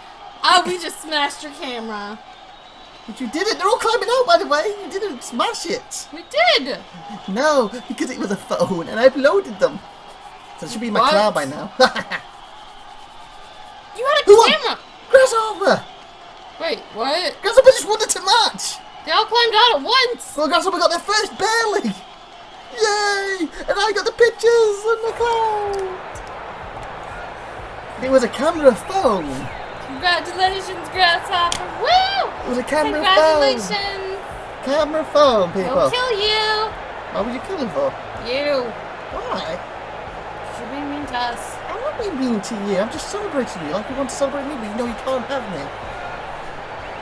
Oh, we just smashed your camera. But you did it. They're all climbing out, by the way. You didn't smash it. We did. No, because it was a phone and I uploaded them. So it should be in my cloud by now. You had a camera. Grasshopper. Wait, what? Grasshopper just wanted to match. They all climbed out at once. Well, Grasshopper got there first, barely. Yay! And I got the pictures in the cloud. It was a camera phone. Congratulations, Grasshopper. Woo! It was a camera phone. Congratulations. Camera phone, people. He'll kill you. What would you kill him for? You. Why? You're being mean to us. I'm not being mean to you. I'm just celebrating you like you want to celebrate me, but you know you can't have me.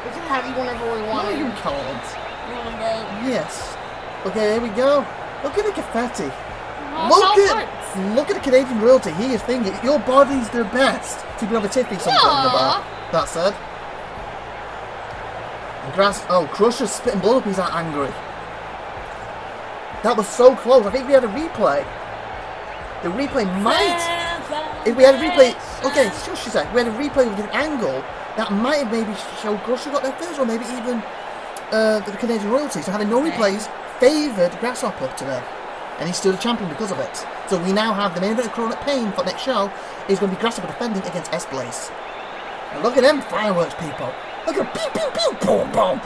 We can have you whenever we want. No, you can't. You want to vote? Yes. Okay, here we go. Look at the confetti. Oh, Look at the Canadian royalty. He is thinking your body's the best. SupernovaTiffy, something about that said. And Crusher's spitting blood up. He's that angry. That was so close. I think we had a replay. The replay might. If we had a replay, okay, shush, she said. We had a replay with an angle that might have maybe showed Crusher got there first, or maybe even the Canadian royalty. So having no replays favoured Grasshopper today. And he's still a champion because of it. So we now have the main event of Chronic Pain for next show is going to be Grasshopper defending against S-Blaze. And look at them fireworks, people. Look at pew pew pew boom boom.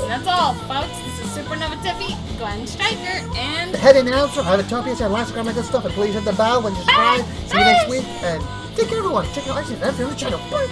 That's all, folks. This is SupernovaTiffy, Gwen Striker, and The head announcer, IVATOPIA'S, and like, subscribe, and good stuff, and please hit the bell when you subscribe. See you next week, and take care, everyone. Check out everything on the channel. Bye.